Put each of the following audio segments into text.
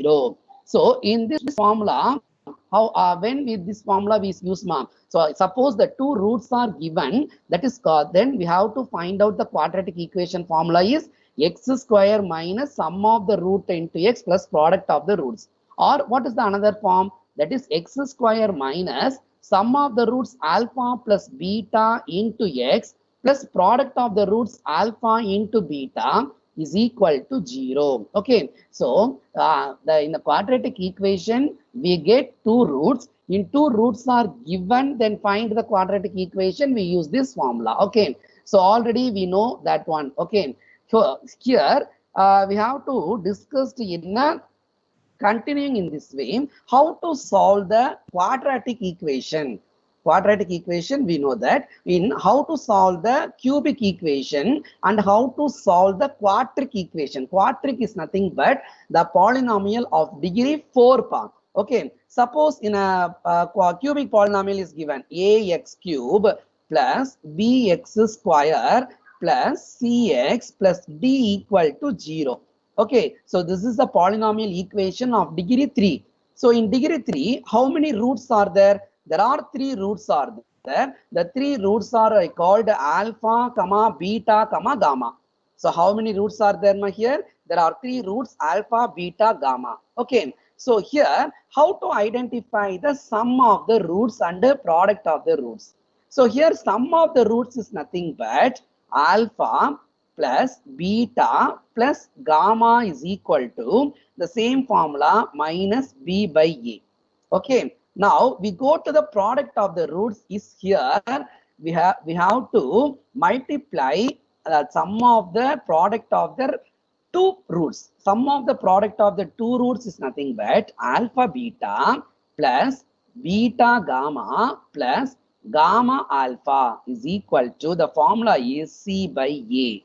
0. So in this formula, how when with this formula we use mark. So suppose the two roots are given, that is called, then we have to find out the quadratic equation formula is x square minus sum of the root into x plus product of the roots. Or what is the another form? That is x square minus sum of the roots alpha plus beta into x plus product of the roots alpha into beta is equal to 0. Okay, so in the quadratic equation we get two roots. In two roots are given, then find the quadratic equation. We use this formula. Okay, so already we know that one. Okay, so here we have to discuss in a continuing in this way how to solve the quadratic equation. Quadratic equation, we know that in how to solve the cubic equation and how to solve the quadratic equation. Quadratic is nothing but the polynomial of degree 4 power. Okay, suppose in a cubic polynomial is given ax cube plus bx square plus cx plus d equal to 0. Okay, so this is the polynomial equation of degree 3. So in degree 3, how many roots are there? There are three roots are there. The three roots are called alpha, comma, beta, comma, gamma. So how many roots are there here? There are three roots, alpha, beta, gamma. Okay, so here how to identify the sum of the roots and the product of the roots. So here sum of the roots is nothing but alpha plus beta plus gamma is equal to the same formula minus b by a. Okay, now we go to the product of the roots is here. We have to multiply the sum of the product of the two roots. Sum of the product of the two roots is nothing but alpha beta plus beta gamma plus gamma alpha is equal to, the formula is C by A.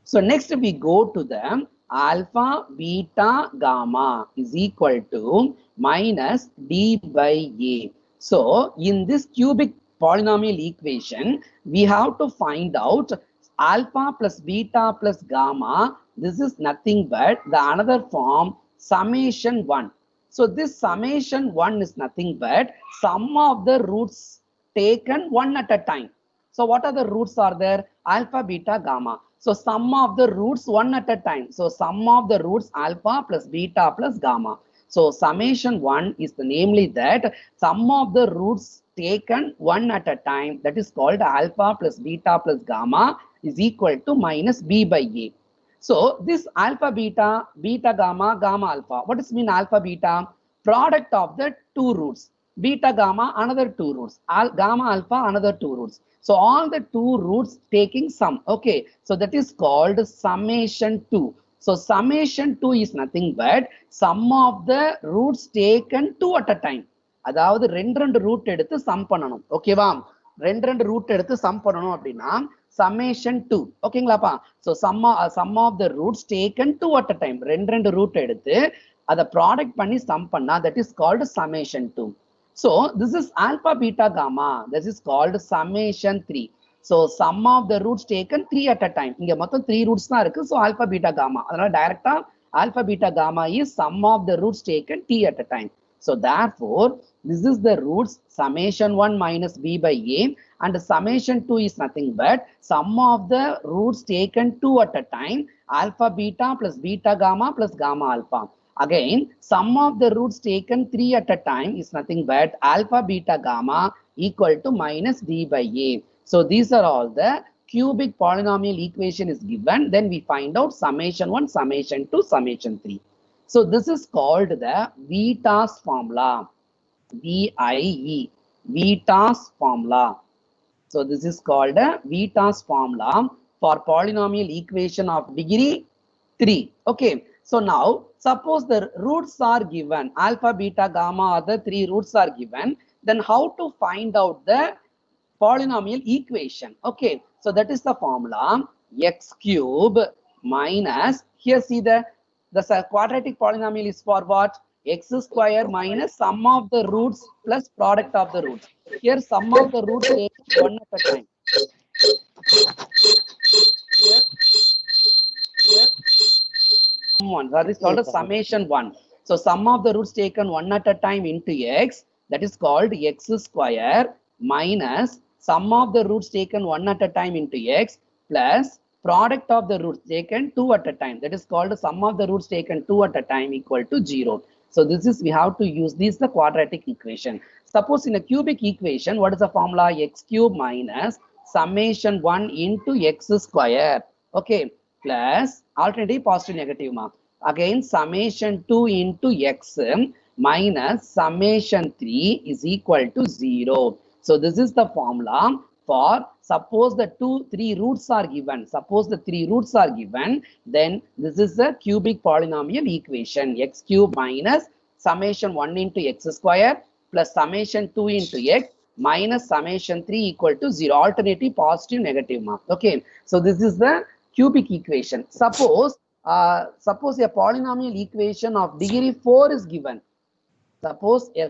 So next we go to the alpha beta gamma is equal to minus d by a. So in this cubic polynomial equation, we have to find out alpha plus beta plus gamma. This is nothing but the another form summation 1. So this summation 1 is nothing but sum of the roots taken one at a time. So what are the roots are there? Alpha, beta, gamma. So sum of the roots one at a time. So sum of the roots alpha plus beta plus gamma. So summation 1 is the namely that sum of the roots taken one at a time, that is called alpha plus beta plus gamma is equal to minus b by a. So this alpha beta, beta gamma, gamma alpha. What does mean alpha beta? Product of the two roots. Beta gamma another two roots. Gamma alpha another two roots. So all the two roots taking sum. Okay. So that is called summation 2. So summation 2 is nothing but sum of the roots taken two at a time. அதாவது ரெண்டு root எடுத்து some பண்ணணும். ஓகேவா? ரெண்டு root எடுத்து some பண்ணணும் அப்படின்னா summation 2. ஓகேங்களாப்பா? So sum of the roots taken two at a time. ரெண்டு ரூட் எடுத்து அதை ப்ராடக்ட் பண்ணி சம் பண்ணா that is called summation 2. So this is alpha beta gamma. This is called summation 3. So sum of the roots taken 3 at a time. இங்க மொத்தம் 3 roots தான் இருக்கு. So alpha beta gamma. அதனால டைரக்டா alpha beta gamma is sum of the roots taken t at a time. So therefore this is the roots summation 1 minus b by a, and summation 2 is nothing but sum of the roots taken 2 at a time, alpha beta plus beta gamma plus gamma alpha. Again, sum of the roots taken 3 at a time is nothing but alpha beta gamma equal to minus d by a. So these are all the cubic polynomial equation is given. Then we find out summation 1, summation 2, summation 3. So this is called the Vieta's formula. VIE, Vieta's formula. So this is called a Vieta's formula for polynomial equation of degree 3. Okay. So now suppose the roots are given, alpha, beta, gamma, other three roots are given. Then how to find out the polynomial equation? Okay. So that is the formula x cube minus, here see the quadratic polynomial is for what? X square minus sum of the roots plus product of the roots. Here sum of the roots taken one at a time. Here one, that is called a summation 1. So So sum of the roots taken one at a time into x, that is called x square, minus sum of the roots taken one at a time into x plus product of the roots taken two at a time, that is called sum of the roots taken two at a time equal to 0. So this is, we have to use this the quadratic equation. Suppose in a cubic equation, what is the formula? X cube minus summation 1 into x square, okay, plus alternative positive negative mark, again summation 2 into x minus summation 3 is equal to 0. So this is the formula for, suppose the three roots are given. Suppose the three roots are given, then this is the cubic polynomial equation. X cube minus summation 1 into x square plus summation 2 into x minus summation 3 equal to 0. Alternative positive negative mark. Okay. So this is the cubic equation. Suppose a polynomial equation of degree 4 is given. Suppose a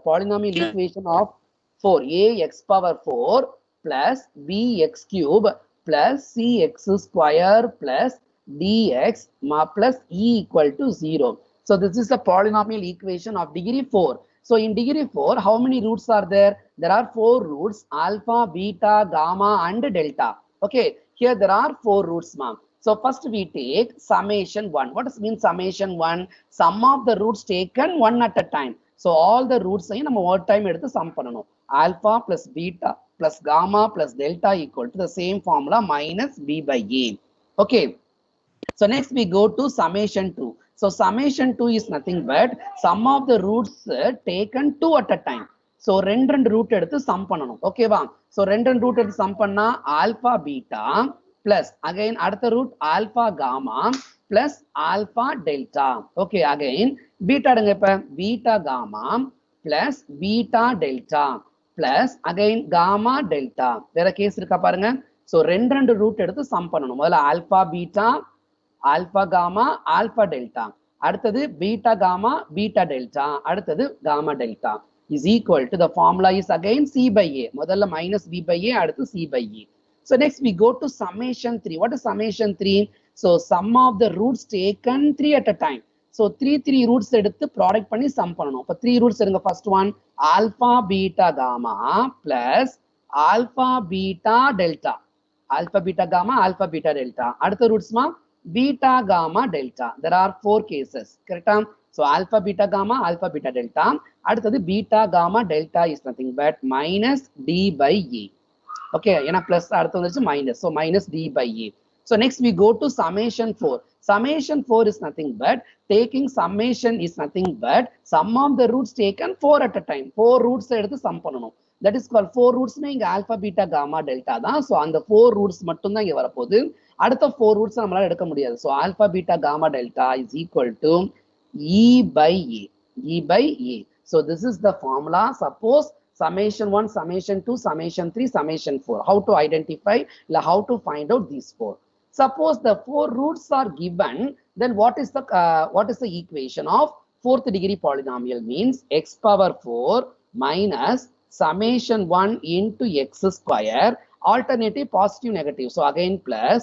polynomial equation of 4, ax power 4 plus bx cube plus cx square plus dx plus e equal to 0. So this is a polynomial equation of degree 4. So in degree 4, how many roots are there? There are 4 roots, alpha, beta, gamma and delta. Okay, here there are 4 roots, ma'am. So first we take summation 1. What does mean summation 1? Sum of the roots taken one at a time. So all the roots we one time eduthu sum pananum. Alpha plus beta plus gamma plus delta equal to the same formula minus b by a. Okay. So next we go to summation 2. So summation 2 is nothing but sum of the roots taken 2 at a time. So ரெண்டு root எடுத்து sum பண்ணனும். Okay வா? So ரெண்டு root எடுத்து sum பண்ணா alpha beta plus again அடுத்த root alpha gamma plus alpha delta. Okay, again beta எடுங்க இப்ப beta gamma plus beta delta plus again gamma delta. வேற கேஸ் இருக்கா பாருங்க. So ரெண்டு root எடுத்து sum பண்ணனும். முதல்ல alpha beta, alpha gamma, alpha delta. அடுத்தது beta gamma, beta delta. அடுத்தது gamma delta is equal to, the formula is again c by a. முதல்ல minus b by a, அடுத்து c by a. So next we go to summation 3. What is summation 3? So sum of the roots taken 3 at a time. So 3 roots எடுத்து product பண்ணி sum பண்ணனும். அப்ப 3 roots எடுங்க. First one alpha beta gamma plus alpha beta delta. Alpha beta gamma, alpha beta delta. அடுத்த roots ma beta gamma delta. There are 4 cases. Correct? So alpha beta gamma, alpha beta delta. அடுத்தது beta gamma delta is nothing but minus d by a. Okay, ஏனா plus அடுத்து வந்துச்சு minus. So minus d by a. So next we go to summation 4. Summation 4 is nothing but taking summation is nothing but sum of the roots taken 4 at a time. 4 roots எடுத்து sum பண்ணனும். That is called 4 roots மே இங்க alpha beta gamma delta தான். So அந்த 4 roots மட்டும் தான் இங்க வரப்போகுது. அடுத்த 4 roots நம்மளால எடுக்க முடியாது. So alpha beta gamma delta is equal to e by a. E by a. So this is the formula. Suppose summation 1, summation 2, summation 3, summation 4. How to identify, how to find out these 4. Suppose the 4 roots are given, then what is the equation of 4th degree polynomial? Means x power 4 minus summation 1 into x square, alternative positive negative. So again plus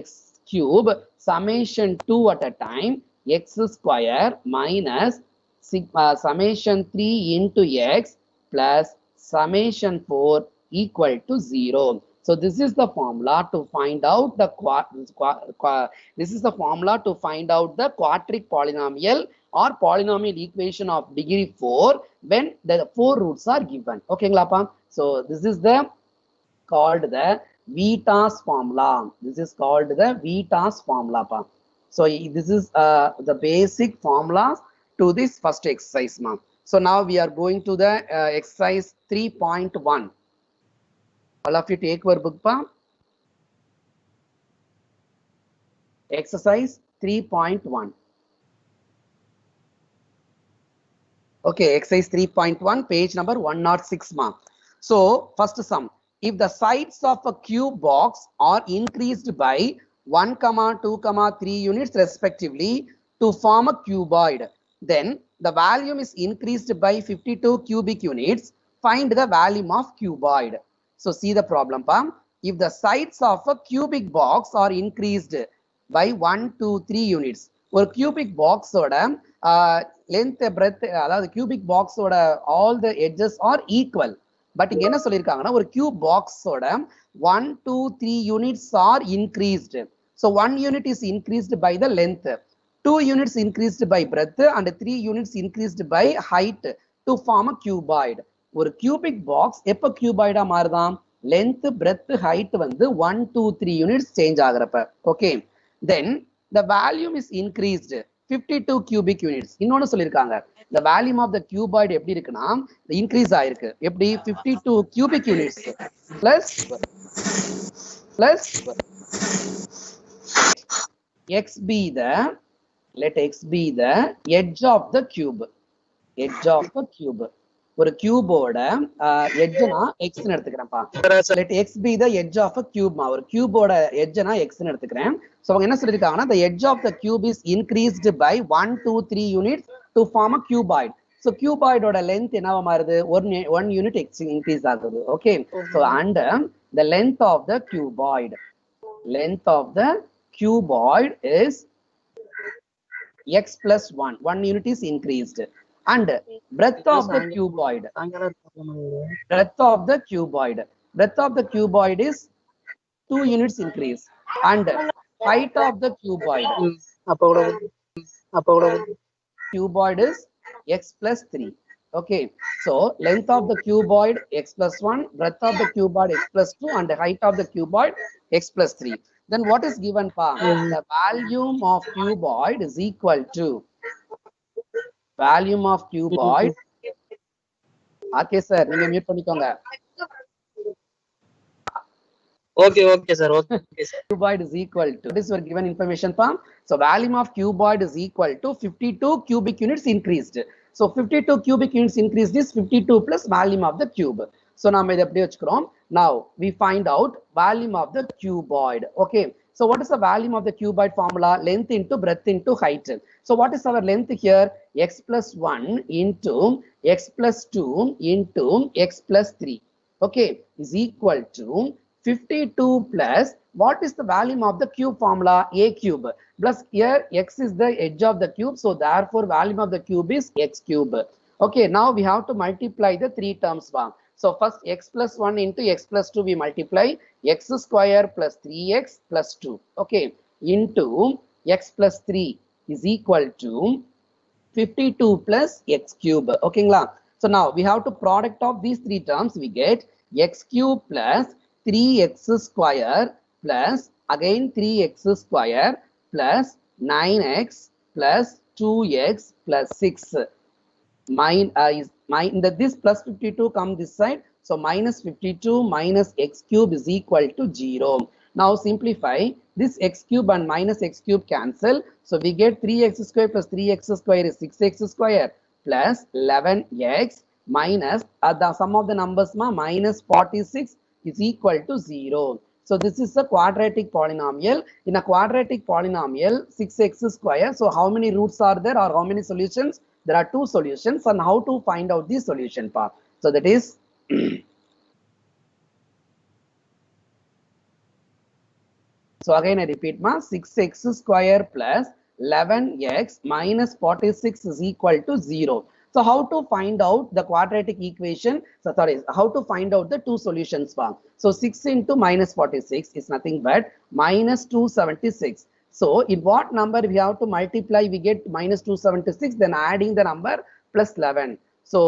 x cube summation 2 at a time x square minus summation 3 into x plus summation 4 equal to 0. So this is the formula to find out the quadratic polynomial or polynomial equation of degree 4 when the 4 roots are given. Okay, so this is called the Vitas formula. This is called the Vitas formula. So this is the basic formulas to this first exercise, ma'am. So now we are going to the exercise 3.1. All of you take your book, pa. Exercise 3.1. Okay, exercise 3.1, page number 106, ma'am. So first sum. If the sides of a cube box are increased by 1, 2, 3 units respectively to form a cuboid, then the volume is increased by 52 cubic units. Find the volume of cuboid. So see the problem, Pam. If the sides of a cubic box are increased by 1, 2, 3 units. ஒரு cubic box ஓட length breadth அதாவது cubic box ஓட all the edges are equal. But இங்க என்ன சொல்லிருக்காங்கன்னா ஒரு cube box ஓட 1 2 3 units are increased. So 1 unit is increased by the length, 2 units increased by breadth and 3 units increased by height to form a cuboid. ஒரு cubic box எப்ப cuboid மாறுதாம்? length, breadth, height வந்து 1 2 3 units change ஆகுறப்ப. Okay, then the volume is increased 52 cubic units. இன்னொன்னு சொல்லிருக்காங்க, the volume of the cuboid எப்படி இருக்குன்னா increase ஆயிருக்கு. எப்படி? 52 cubic units plus x be the, let x be the edge of the cube. Edge of the cube. ஒரு கியூபோட எட்ஜ்னா x ன்னு எடுத்துக்கிறேன்ப்பா. let x be the edge of a cube. ஒரு கியூபோட எட்ஜ்னா x ன்னு எடுத்துக்கிறேன். So அவங்க என்ன சொல்லிருக்காங்கன்னா the edge of the cube is increased by 1 2 3 units to form a cuboid. So cuboid ஓட length என்னவா மாறுது? 1 unit increase ஆகுது. Okay, so and the length of the cuboid is x plus 1 unit is increased, and breadth of the cuboid is 2 units increase, and height of the cuboid is x plus 3. Okay, so length of the cuboid x plus 1, breadth of the cuboid x plus 2, and the height of the cuboid x plus 3. Then what is given? The volume of cuboid is equal to volume of cuboid. Okay sir, நீங்க mute பண்ணிக்கோங்க. Okay sir, okay sir. Cuboid is equal to, this were given information from. So volume of cuboid is equal to 52 cubic units increased. So 52 cubic units increased is 52 plus volume of the cube. So நாம இத எப்படி வச்சுக்கிறோம்? Now we find out volume of the cuboid. Okay, so what is the volume of the cuboid formula? Length into breadth into height. So what is our length here? X plus 1 into x plus 2 into x plus 3. Okay, is equal to 52 plus, what is the volume of the cube formula? A cube plus here x is the edge of the cube, so therefore volume of the cube is x cube. Okay, now we have to multiply the three terms. So first x plus 1 into x plus 2 we multiply, x square plus 3x plus 2, okay, into x plus 3 is equal to 52 plus x cube. Okay, so now we have to product of these three terms, we get x cube plus 3x square plus again 3x square plus 9x plus 2x plus 6. This plus 52 come this side, so minus 52 minus x cube is equal to 0. Now simplify, this x cube and minus x cube cancel, so we get 3x square plus 3x square is 6x square plus 11x minus the sum of the numbers minus 46 is equal to 0. So this is a quadratic polynomial. In a quadratic polynomial 6x square, so how many roots are there or how many solutions? There are 2 solutions, and how to find out the solution part? So that is so again I repeat, 6x square plus 11x minus 46 is equal to 0. So how to find out the quadratic equation? So sorry, how to find out the 2 solutions? So 6 into minus 46 is nothing but minus 276. So in what number we have to multiply? We get minus 276, then adding the number plus 11. So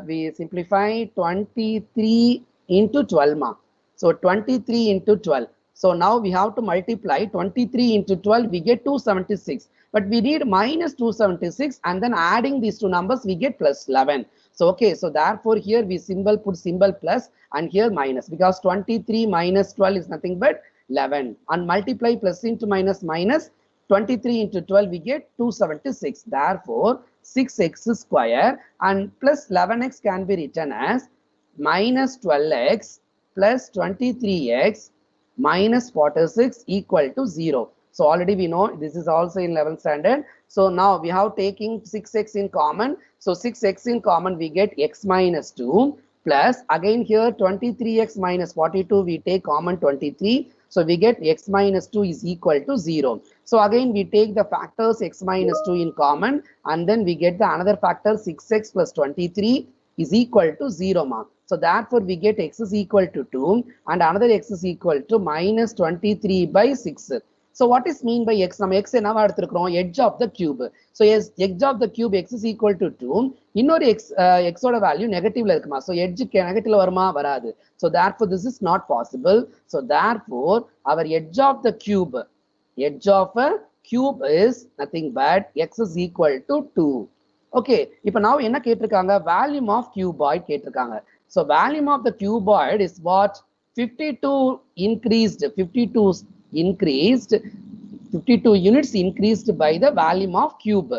we simplify 23 into 12. So 23 into 12. So now we have to multiply 23 into 12, we get 276. But we need minus 276, and then adding these two numbers, we get plus 11. So okay, so therefore here we put symbol plus, and here minus, because 23 minus 12 is nothing but 11. And multiply plus into minus minus, 23 into 12 we get 276. Therefore 6x square and plus 11x can be written as minus 12x plus 23x minus 46 equal to 0. So already we know this is also in 11th standard. So now we have taking 6x in common. So 6x in common we get x minus 2 plus again here 23x minus 42 we take common 23. So we get x minus 2 is equal to 0. So again, we take the factors x minus 2 in common, and then we get the another factor 6x plus 23 is equal to 0 mark. So therefore, we get x is equal to 2 and another x is equal to minus 23 by 6. So what is mean by x? நம்ம x என்னவா எடுத்துக்கிறோம்? Edge of the cube. So yes, edge of the cube x is equal to 2. இன்னொரு x ஓட value நெகட்டிவ்ல இருக்குமா? So edge நெகட்டிவ்ல வருமா? வராது. So therefore this is not possible. So therefore our edge of the cube is nothing but x is equal to 2. Okay, இப்போ now என்ன கேட்டிருக்காங்க? Volume of cuboid கேட்டிருக்காங்க. So volume of the cuboid is what? 52 units increased by the volume of cube.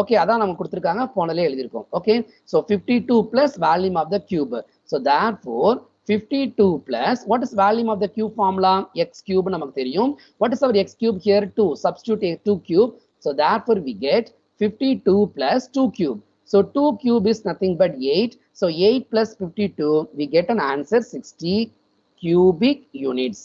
Okay, அதான் நம்ம கொடுத்திருக்காங்க, போனலே எழுதிருக்கோம். Okay, so 52 plus volume of the cube. So therefore 52 plus what is volume of the cube formula? X cube நமக்கு தெரியும். What is our x cube here? 2. Substitute 2 cube. So therefore we get 52 plus 2 cube. So 2 cube is nothing but 8. So 8 plus 52, we get an answer 60 cubic units.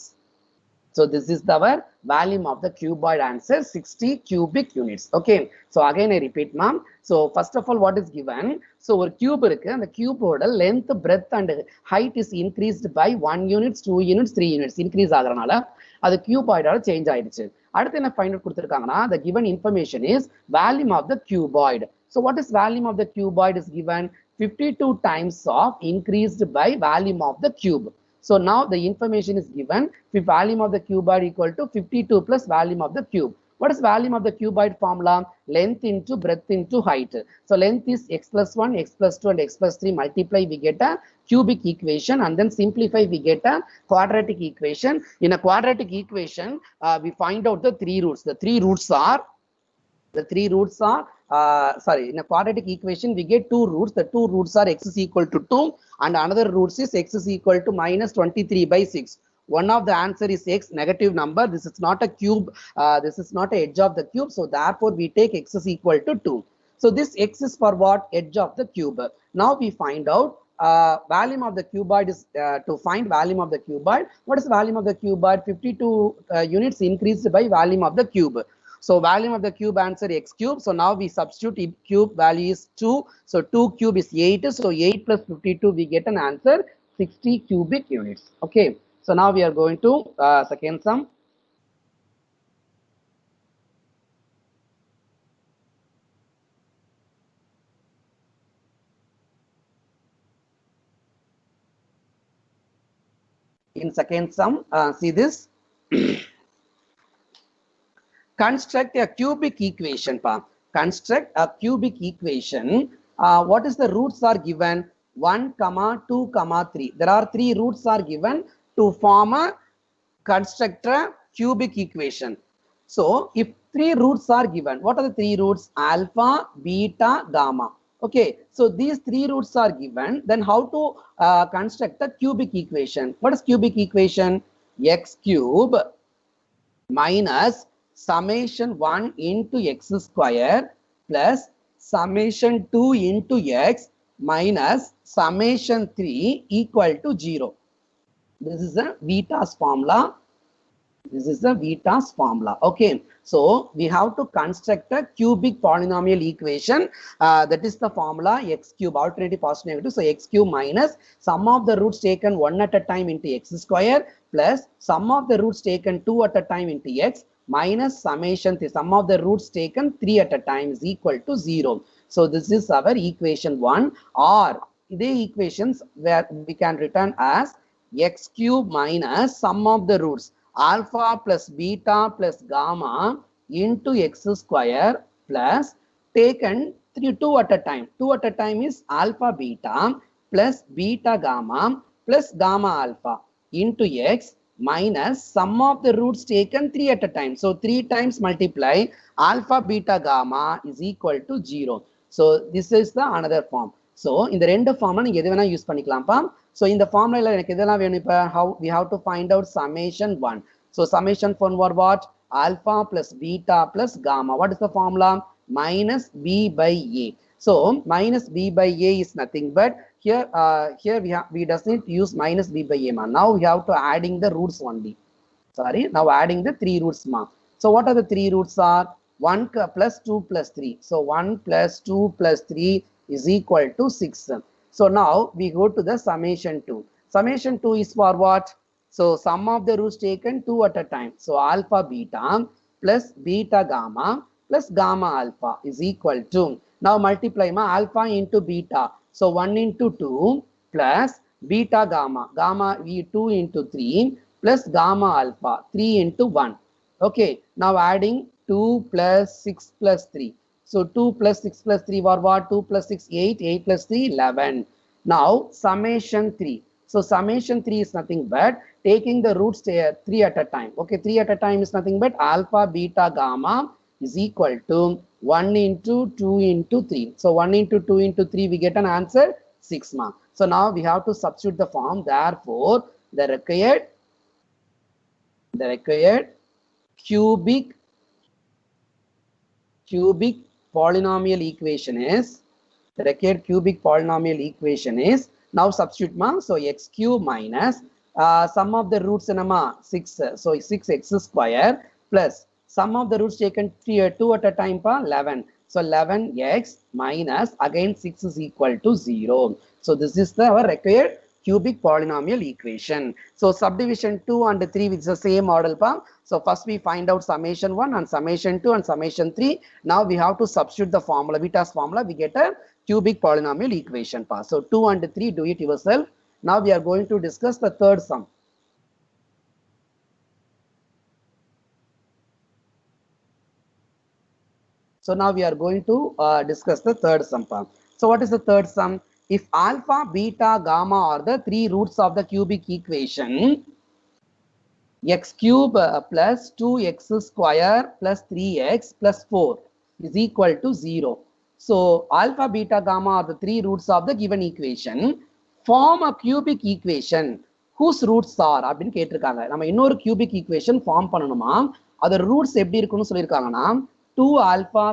So this is our volume of the cuboid answer, 60 cubic units. Okay, so again I repeat ma'am. So first of all, what is given? So ஒரு cube இருக்கு, அந்த cube ஓட length, breadth and height is increased by 1 units, 2 units, 3 units increase ஆகறனால அது cuboid ஆல change ஆயிடுச்சு. அடுத்து என்ன find out கொடுத்திருக்காங்கன்னா, the given information is volume of the cuboid. So what is volume of the cuboid is given? 52 times of increased by volume of the cube. So now the information is given, volume of the cuboid equal to 52 plus volume of the cube. What is volume of the cuboid formula? Length into breadth into height. So length is x plus 1, x plus 2 and x plus 3 multiply, we get a cubic equation, and then simplify, we get a quadratic equation. In a quadratic equation, we find out the three roots. The three roots are in a quadratic equation we get two roots. The two roots are x is equal to 2 and another roots is x is equal to minus 23 by 6. One of the answer is x, negative number. This is not a cube, this is not a edge of the cube, so therefore we take x is equal to 2. So this x is for what? Edge of the cube. Now we find out volume of the cuboid is to find volume of the cuboid. What is volume of the cuboid? 52 units increased by volume of the cube. So volume of the cube answer x cube. So now we substitute cube value is 2. So 2 cube is 8. So 8 plus 52 we get an answer 60 cubic units. Okay. So now we are going to second sum. In second sum, see this. Construct a cubic equation. Construct a cubic equation. What is the roots are given? 1, 2, 3. There are 3 roots are given to form a construct a cubic equation. So if 3 roots are given, what are the 3 roots? Alpha, beta, gamma. Okay, so these 3 roots are given. Then how to construct a cubic equation? What is cubic equation? X cube minus summation 1 into x square plus summation 2 into x minus summation 3 equal to 0. This is a Vita's formula. Okay, so we have to construct a cubic polynomial equation. That is the formula x cube, alternative positive negative. So x cube minus sum of the roots taken 1 at a time into x square plus sum of the roots taken 2 at a time into x minus summation 3, sum of the roots taken 3 at a time is equal to 0. So this is our equation 1, or the equations where we can return as x cube minus sum of the roots alpha plus beta plus gamma into x square plus taken 2 at a time. 2 at a time is alpha beta plus beta gamma plus gamma alpha into x minus sum of the roots taken 3 at a time. So 3 times multiply alpha beta gamma is equal to 0. So this is the another form. So in the ரெண்டு ஃபார்ம்ல நீங்க எது வேணா use பண்ணிக்கலாம்ப்பா. So in the formula எனக்கு இதெல்லாம் வேணும். இப்ப how we have to find out summation 1. So summation for what? Alpha plus beta plus gamma. What is the formula? Minus b by a. So minus b by a is nothing but here we doesn't use minus b by a. Now we have to adding the roots only. Sorry, now adding the 3 roots ma. So what are the 3 roots are? 1 plus 2 plus 3. So 1 plus 2 plus 3 is equal to 6. So now we go to the summation 2. Summation 2 is for what? So sum of the roots taken 2 at a time. So alpha beta plus beta gamma plus gamma alpha is equal to, now multiply ma, alpha into beta. So 1 into 2 plus beta gamma, gamma v 2 into 3 plus gamma alpha 3 into 1. Okay, now adding 2 plus 6 plus 3. So 2 plus 6 plus 3 were what? 2 plus 6, 8, 8 plus 3, 11. Now summation 3. So summation 3 is nothing but taking the roots 3 at a time. Okay, 3 at a time is nothing but alpha, beta, gamma is equal to 1 into 2 into 3. So 1 into 2 into 3, we get an answer 6 ma. So now we have to substitute the form. Therefore, the required cubic polynomial equation is, the required cubic polynomial equation is, now substitute ma. So x cube minus sum of the roots in 6, so 6x square plus sum of the roots taken 2 at a time pa 11. So 11x minus again 6 is equal to 0. So this is the our required cubic polynomial equation. So subdivision 2 and 3 with the same model pa. So first we find out summation 1 and summation 2 and summation 3. Now we have to substitute the formula, Vitas formula, we get a cubic polynomial equation pa. So 2 and 3, do it yourself. Now we are going to discuss the third sum. So now we are going to discuss the third sum. So what is the third sum? If alpha, beta, gamma are the 3 roots of the cubic equation, x cube plus 2x square plus 3x plus 4 is equal to 0. So alpha, beta, gamma are the 3 roots of the given equation. Form a cubic equation whose roots are அப்படின்னு கேட்டிருக்காங்க. நம்ம இன்னொரு cubic equation form பண்ணணுமா, அதோட roots எப்படி இருக்குன்னு சொல்லியிருக்காங்கன்னா 2 alpha,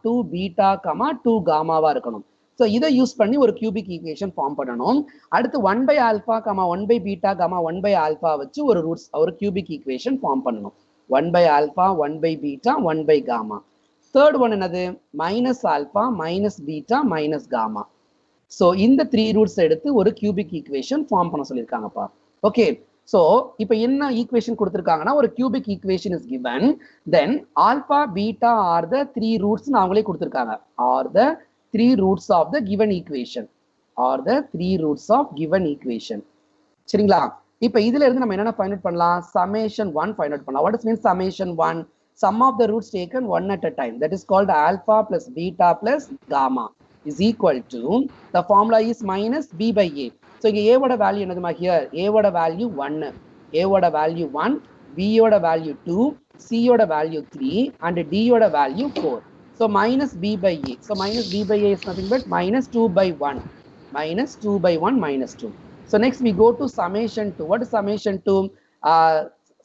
2 beta, 2 gamma-வா இருக்கணும். So இதை யூஸ் பண்ணி ஒரு cubic equation ஃபார்ம் பண்ணணும். அடுத்து 1 by alpha, 1 by beta, 1 by alpha வச்சு ஒரு ரூட்ஸ், ஒரு cubic equation ஃபார்ம் பண்ணணும். 1 by alpha, 1 by beta, 1 by gamma. Third one என்னது? minus alpha, minus beta, minus gamma. So இந்த 3 roots எடுத்து ஒரு cubic equation ஃபார்ம் பண்ண சொல்லியிருக்காங்கப்பா. Okay, so இப்போ என்ன ஈக்குவேஷன் கொடுத்திருக்காங்கன்னா, ஒரு cubic equation is given, then alpha, beta are the 3 roots அவங்களே கொடுத்திருக்காங்க, are the 3 roots of the given equation, are the 3 roots of given equation. சரிங்களா? இப்போ இதுல இருந்து நம்ம என்னென்ன ஃபைண்ட் அவுட் பண்ணலாம்? summation 1 ஃபைண்ட் அவுட் பண்ணலாம். What does mean summation 1? Sum of the roots taken one at a time, that is called alpha plus beta plus gamma is equal to, the formula is minus b by a. So இங்க a ஓட value என்னதுமா? here a ஓட value 1, a ஓட value 1, b ஓட value 2, c ஓட value 3 and d ஓட value 4. So minus b by a. So minus b by a is nothing but minus 2 by 1, minus 2 by 1 minus 2. So next we go to summation 2. What is summation 2?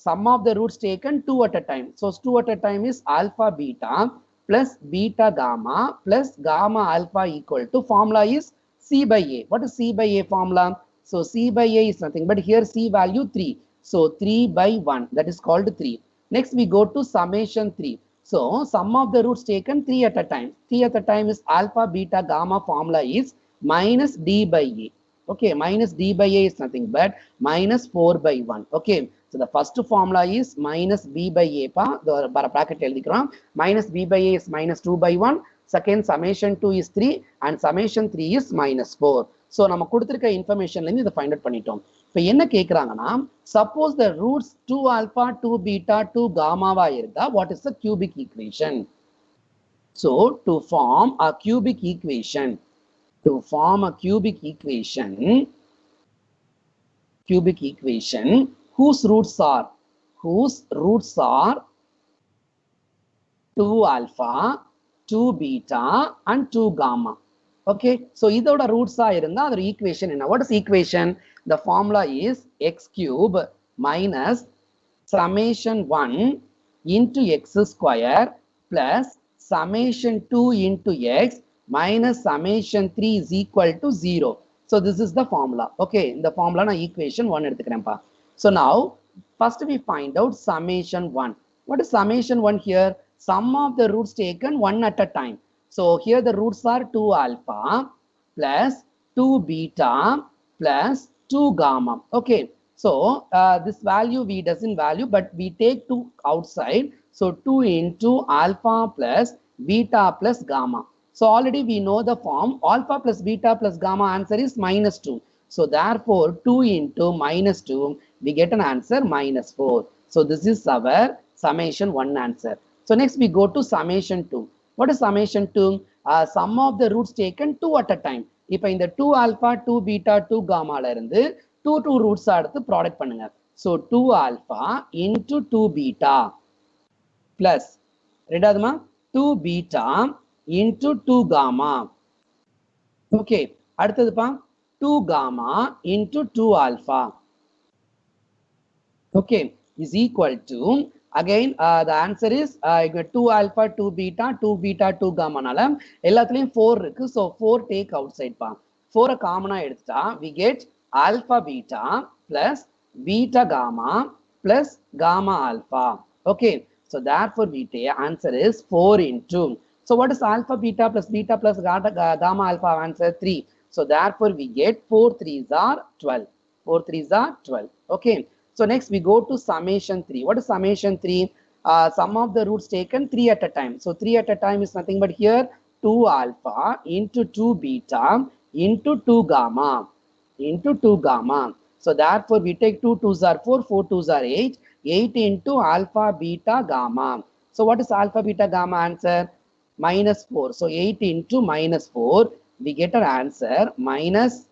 Sum of the roots taken 2 at a time. So 2 at a time is alpha beta plus beta gamma plus gamma alpha equal to, formula is c by a. What is c by a formula? So c by a is nothing but here c value 3. So 3 by 1, that is called 3. Next we go to summation 3. So sum of the roots taken 3 at a time. 3 at a time is alpha beta gamma, formula is minus d by a. Okay, minus d by a is nothing but minus 4 by 1. Okay, so the first formula is minus b by a pa, the bracket எழுதிக்கிறோம். Minus b by a is minus 2 by 1. Second summation 2 is 3 and summation 3 is minus 4. So நம்ம கொடுத்திருக்க இன்ஃபர்மேஷன்ல இருந்து இதை find out பண்ணிட்டோம். இப்போ என்ன கேக்குறாங்கன்னா, suppose the roots 2 alpha, 2 beta, 2 gamma-வா இருந்தா what is the cubic equation? So to form a cubic equation, whose roots are 2 alpha, 2 beta and 2 gamma. Okay, so இதோட ரூட்ஸா இருந்தா அதோட ஈக்குவேஷன் என்ன? What is equation? The formula is x cube minus summation 1 into x square plus summation 2 into x minus summation 3 is equal to 0. So this is the formula. Okay, இந்த formula நான் equation 1 எடுத்துக்கிறேன்ப்பா. So now First we find out summation 1. What is summation 1 here? Sum of the roots taken one at a time. So here the roots are 2 alpha plus 2 beta plus 2 gamma. Okay. So this value we doesn't value, but we take 2 outside. So 2 into alpha plus beta plus gamma. So already we know the form alpha plus beta plus gamma, answer is minus 2. So therefore 2 into minus 2, we get an answer minus 4. So this is our summation 1 answer. So next we go to summation 2. What is summation 2? Sum of the roots taken 2 at a time. இப்போ இந்த 2 alpha 2 beta 2 gamma ல இருந்து 2 roots எடுத்து product பண்ணுங்க. So 2 alpha into 2 beta plus ரெண்டாவதுமா 2 beta into 2 gamma. Okay, அடுத்ததுப்பா 2 gamma into 2 alpha. Okay, is equal to, again the answer is 2 alpha 2 beta 2 gamma நால எல்லாத்துலயும் 4 இருக்கு. So 4 take outside பா. 4 காமனா எடுத்துட்டா we get alpha beta plus beta gamma plus gamma alpha. Okay, so therefore we take answer is 4 into. So what is alpha beta plus gamma alpha? Answer 3. So therefore we get 4 3s are 12. 4 3s are 12. Okay. So next we go to summation 3. What is summation 3? Sum of the roots taken 3 at a time. So 3 at a time is nothing but here 2 alpha into 2 beta into 2 gamma into 2 gamma. So therefore we take 2 2s are 4, 4 2s are 8, 8 into alpha beta gamma. So what is alpha beta gamma? Answer minus 4. So 8 into minus 4, we get an answer minus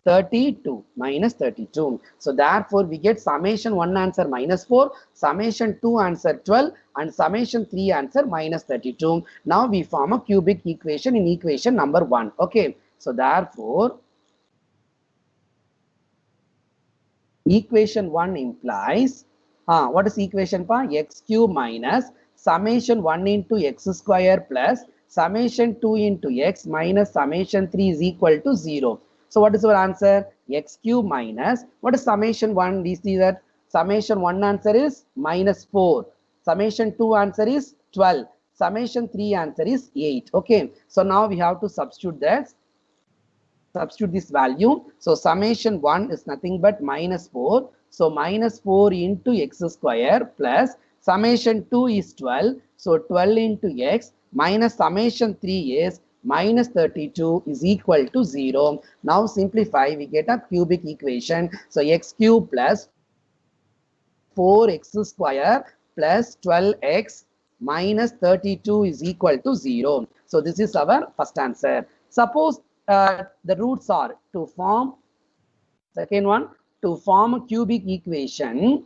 32. Minus 32. So therefore we get summation 1 answer minus 4, summation 2 answer 12, and summation 3 answer minus 32. Now we form a cubic equation in equation number 1. Okay. So therefore equation 1 implies, what is equation pa? X cube minus summation 1 into x square plus summation 2 into x minus summation 3 is equal to 0. So what is our answer? X cube minus, what is summation 1? We see that summation 1 answer is minus 4. Summation 2 answer is 12. Summation 3 answer is 8. Okay. So now we have to substitute that. Substitute this value. So summation 1 is nothing but minus 4. So minus 4 into x square plus summation 2 is 12. So 12 into x minus summation 3 is minus 32 is equal to 0. Now simplify, we get a cubic equation. So x cube plus 4x square plus 12x minus 32 is equal to 0. So this is our first answer. Suppose the roots are to form, second one, to form a cubic equation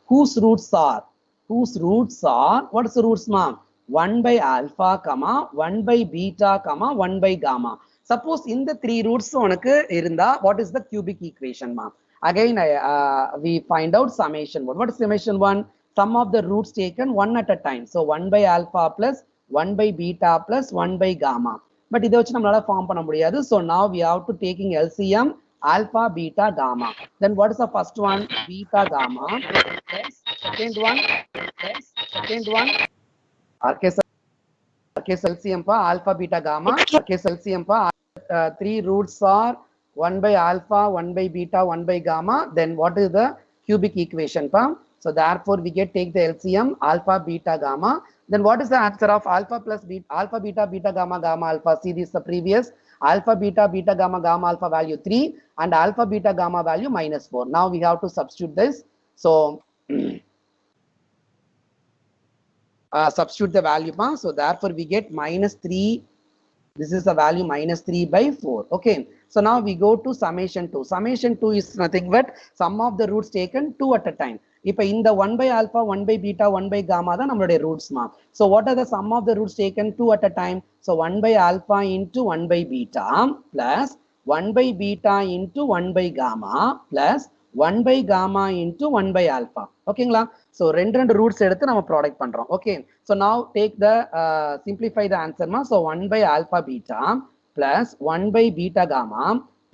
whose roots are, what is the roots, ma'am? 1 by alpha, 1 by beta, 1 by gamma. Suppose in the 3 roots உனக்கு இருந்தா, what is the cubic equation, ma'am? Again, we find out summation 1. What is summation 1? Sum of the roots taken 1 at a time. So 1 by alpha plus 1 by beta plus 1 by gamma. But இதை வச்சு நம்மளால form பண்ண முடியாது. So now we have to taking LCM alpha, beta, gamma. Then what is the first one? Beta, gamma. Plus second one. LCM pa alpha beta gamma. LCM pa 3 roots are 1 by alpha, 1 by beta, 1 by gamma. Then what is the cubic equation pa? So therefore we take the LCM alpha beta gamma. Then what is the answer of alpha plus beta, alpha beta beta gamma gamma alpha? See, this is the previous alpha beta beta gamma gamma alpha value 3 and alpha beta gamma value minus 4. Now we have to substitute this. So substitute the value. So therefore we get minus 3. This is the value minus 3 by 4. Okay. So now we go to summation 2. Summation 2 is nothing but sum of the roots taken 2 at a time. If in the 1 by alpha, 1 by beta, 1 by gamma, then our roots. So what are the sum of the roots taken 2 at a time? So 1 by alpha into 1 by beta plus 1 by beta into 1 by gamma plus 1 by gamma into 1 by alpha. Okay. So ரெண்டு roots எடுத்து நம்ம product பண்றோம். Okay. So now take the simplify the answer. So 1 by alpha beta plus 1 by beta gamma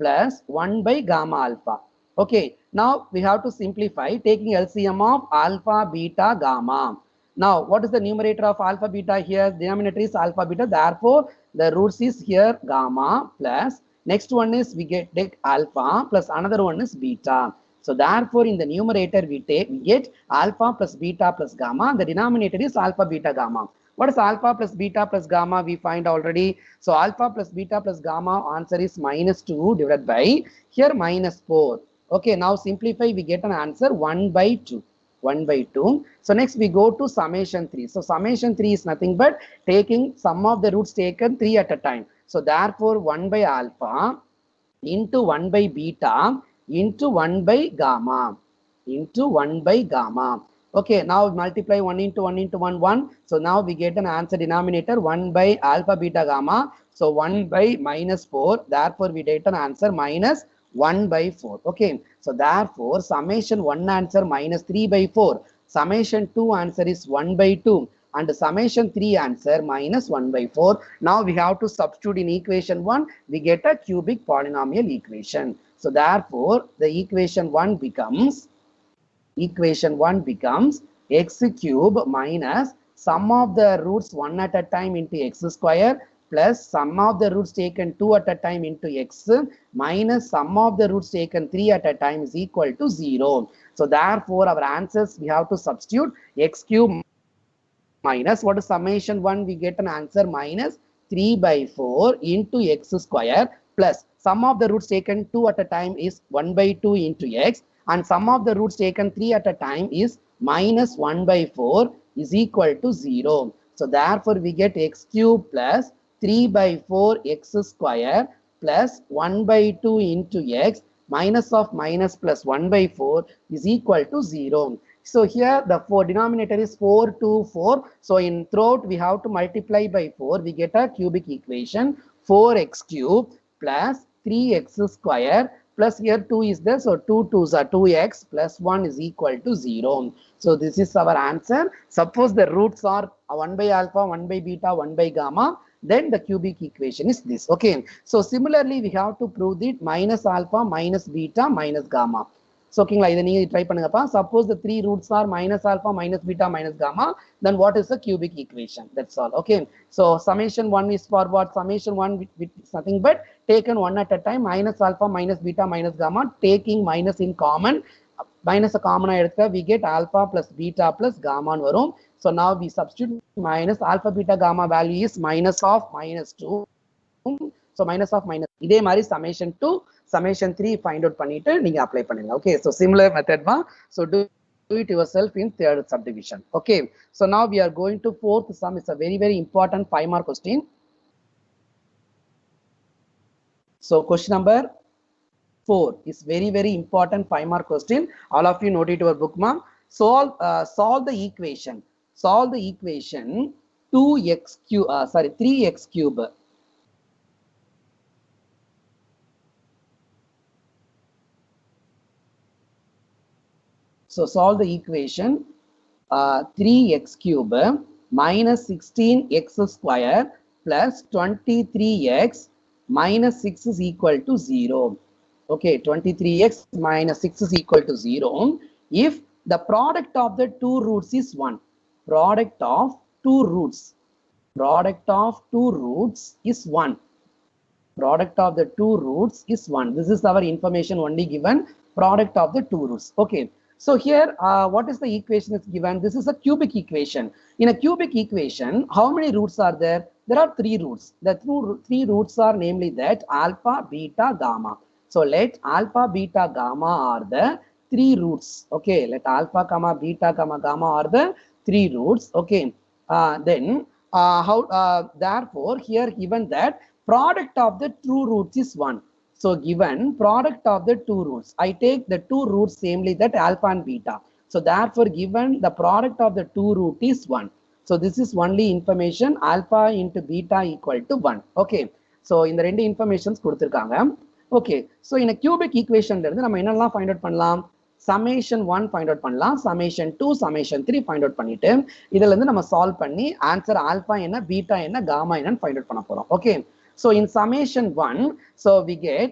plus 1 by gamma alpha. Okay, now we have to simplify taking LCM of alpha, beta, gamma. Now, what is the numerator of alpha, beta here? Denominator is alpha, beta. Therefore, the roots is here gamma plus. Next one is we take alpha plus another one is beta. So therefore, in the numerator we get alpha plus beta plus gamma. The denominator is alpha, beta, gamma. What is alpha plus beta plus gamma? We find already. So alpha plus beta plus gamma answer is -2 divided by here -4. Okay, now simplify, we get an answer 1 by 2. 1 by 2. So next we go to summation 3. So summation 3 is nothing but taking sum of the roots taken 3 at a time. So therefore 1 by alpha into 1 by beta into 1 by gamma into 1 by gamma. Okay, now multiply 1 into 1 into 1, 1. So now we get an answer denominator 1 by alpha, beta, gamma. So 1 by -4. Therefore, we get an answer minus 1 by 4. Okay, so therefore, summation 1 answer -3 by 4. Summation 2 answer is 1 by 2. And summation 3 answer -1 by 4. Now we have to substitute in equation 1. We get a cubic polynomial equation. So therefore, the equation 1 becomes x cube minus sum of the roots 1 at a time into x square plus sum of the roots taken 2 at a time into x minus sum of the roots taken 3 at a time is equal to 0. So therefore, our answers we have to substitute x cube minus what is summation 1? We get an answer minus 3 by 4 into x square plus sum of the roots taken 2 at a time is 1 by 2 into x, and sum of the roots taken 3 at a time is minus 1 by 4 is equal to 0. So therefore, we get x cube plus 3 by 4 x square plus 1 by 2 into x minus of minus plus 1 by 4 is equal to 0. So here the denominator is 4 to 4. So in throughout we have to multiply by 4. We get a cubic equation 4x cube plus 3x square plus here 2 is there. So 2 2s are 2x plus 1 is equal to 0. So this is our answer. Suppose the roots are 1 by alpha, 1 by beta, 1 by gamma. Then the cubic equation is this. Okay. So similarly, we have to prove it minus alpha, minus beta, minus gamma. So, suppose the three roots are minus alpha, minus beta, minus gamma, then what is the cubic equation? That's all. Okay. So, summation 1 is for what? Summation 1 with nothing but taken 1 at a time, minus alpha, minus beta, minus gamma, taking minus in common, minus a common, we get alpha plus beta plus gamma. So, now we substitute minus alpha, beta, gamma value is minus of -2. So, minus of minus. இதே மாதிரி summation 2, summation 3 find out பண்ணிட்டு நீங்க apply பண்ணுங்க. Okay, so similar method ma. So do it yourself in third subdivision. Okay, so now we are going to fourth sum. It's a very important 5-mark question. So question number 4 is very important 5-mark question. All of you note it your book, ma. Solve the equation. Solve the equation 3x cube. So solve the equation 3x cube minus 16x square plus 23x minus 6 is equal to 0. Okay, 23x minus 6 is equal to 0 if the product of the two roots is 1. Product of two roots is 1. Product of the two roots is 1. This is our information only given. Product of the two roots. Okay. So here, what is the equation is given? This is a cubic equation. In a cubic equation, how many roots are there? There are 3 roots. The three roots are namely that alpha, beta, gamma. So let alpha, beta, gamma are the 3 roots. Okay, let alpha, beta, gamma are the 3 roots. Okay, therefore here given that product of the two roots is 1. So given product of the two roots, I take the two roots namely that alpha and beta. So therefore given the product of the two root is 1. So this is only information alpha into beta equal to 1. Okay. So in the rendu informations kuduthirukanga. Okay. So in a cubic equation la irundhu nama enna find out pannalam? Summation 1 find out pannalam, summation 2, summation 3 find out பண்ணிட்டு இதல இருந்து நம்ம solve பண்ணி answer alpha என்ன beta என்ன gamma என்ன find out பண்ண போறோம். Okay. So in summation 1, so we get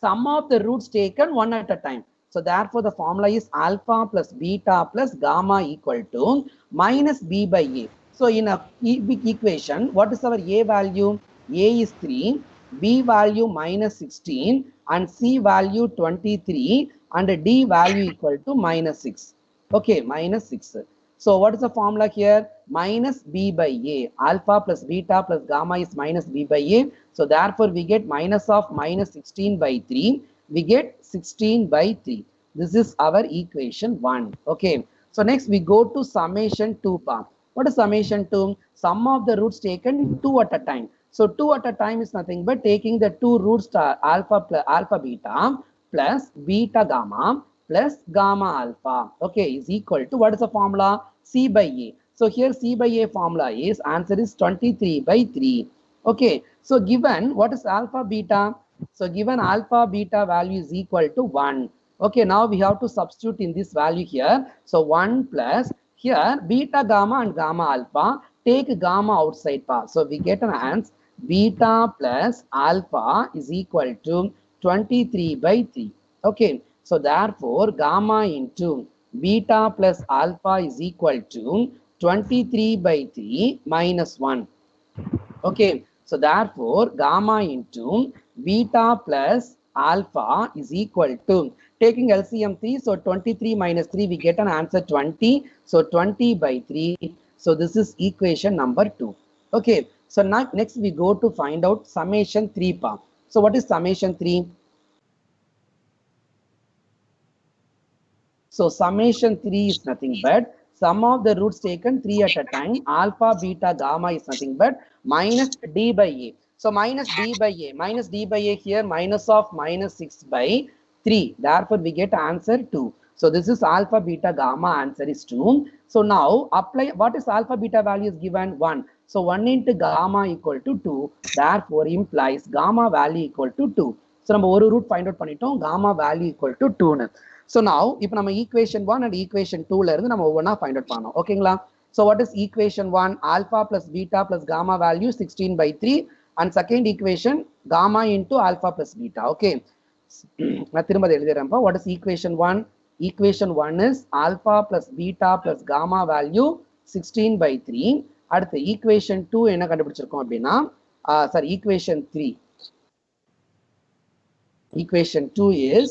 sum of the roots taken one at a time. So therefore the formula is alpha plus beta plus gamma equal to minus b by a. So in a big equation, what is our a value? A is 3, b value minus 16, and c value 23, and d value equal to minus 6. Okay, minus 6. So what is the formula here? Minus b by a. Alpha plus beta plus gamma is minus b by a. So therefore we get minus of minus 16 by 3. We get 16 by 3. This is our equation 1. Okay. So next we go to summation 2 part. What is summation 2? Sum of the roots taken 2 at a time. So 2 at a time is nothing but taking the two roots alpha beta plus beta gamma plus gamma alpha. Okay, is equal to, what is the formula? C by A. So here C by A formula is, answer is 23 by 3. Okay, so given what is alpha beta? So given alpha beta value is equal to 1. Okay, now we have to substitute in this value here. So 1 plus here beta gamma and gamma alpha. Take gamma outside part. So we get an answer beta plus alpha is equal to 23 by 3. Okay, so therefore gamma into beta plus alpha is equal to 23 by 3 minus 1. Okay, so therefore gamma into beta plus alpha is equal to, taking LCM 3, so 23 minus 3 we get an answer 20. So 20 by 3. So this is equation number 2. Okay, so now next we go to find out summation 3 part. So what is summation 3? So summation 3 is nothing but sum of the roots taken 3 at a time. Alpha, beta, gamma is nothing but minus d by a. So minus d by a. Minus d by a here, minus of minus 6 by 3. Therefore, we get answer 2. So this is alpha, beta, gamma. Answer is 2. So now apply, what is alpha, beta value is given? 1. So 1 into gamma equal to 2. Therefore, implies gamma value equal to 2. So நம்ம ஒரு root find out பண்ணிட்டோம், gamma value equal to 2. So now இப்போ நம்ம equation 1 and equation 2 ல இருந்து நம்ம ஒவ்வொண்ணா find out பண்ணோம். ஓகேங்களா? So what is equation 1? Alpha plus beta plus gamma value 16 by 3, and second equation gamma into alpha plus beta. Okay. நான் திரும்ப எழுதிறேன். What is equation 1? Equation 1 is alpha plus beta plus gamma value 16 by 3. அடுத்து equation 2 என்ன கண்டுபிடிச்சிருக்கோம் அப்படின்னா, sorry, equation 3. Equation 2 is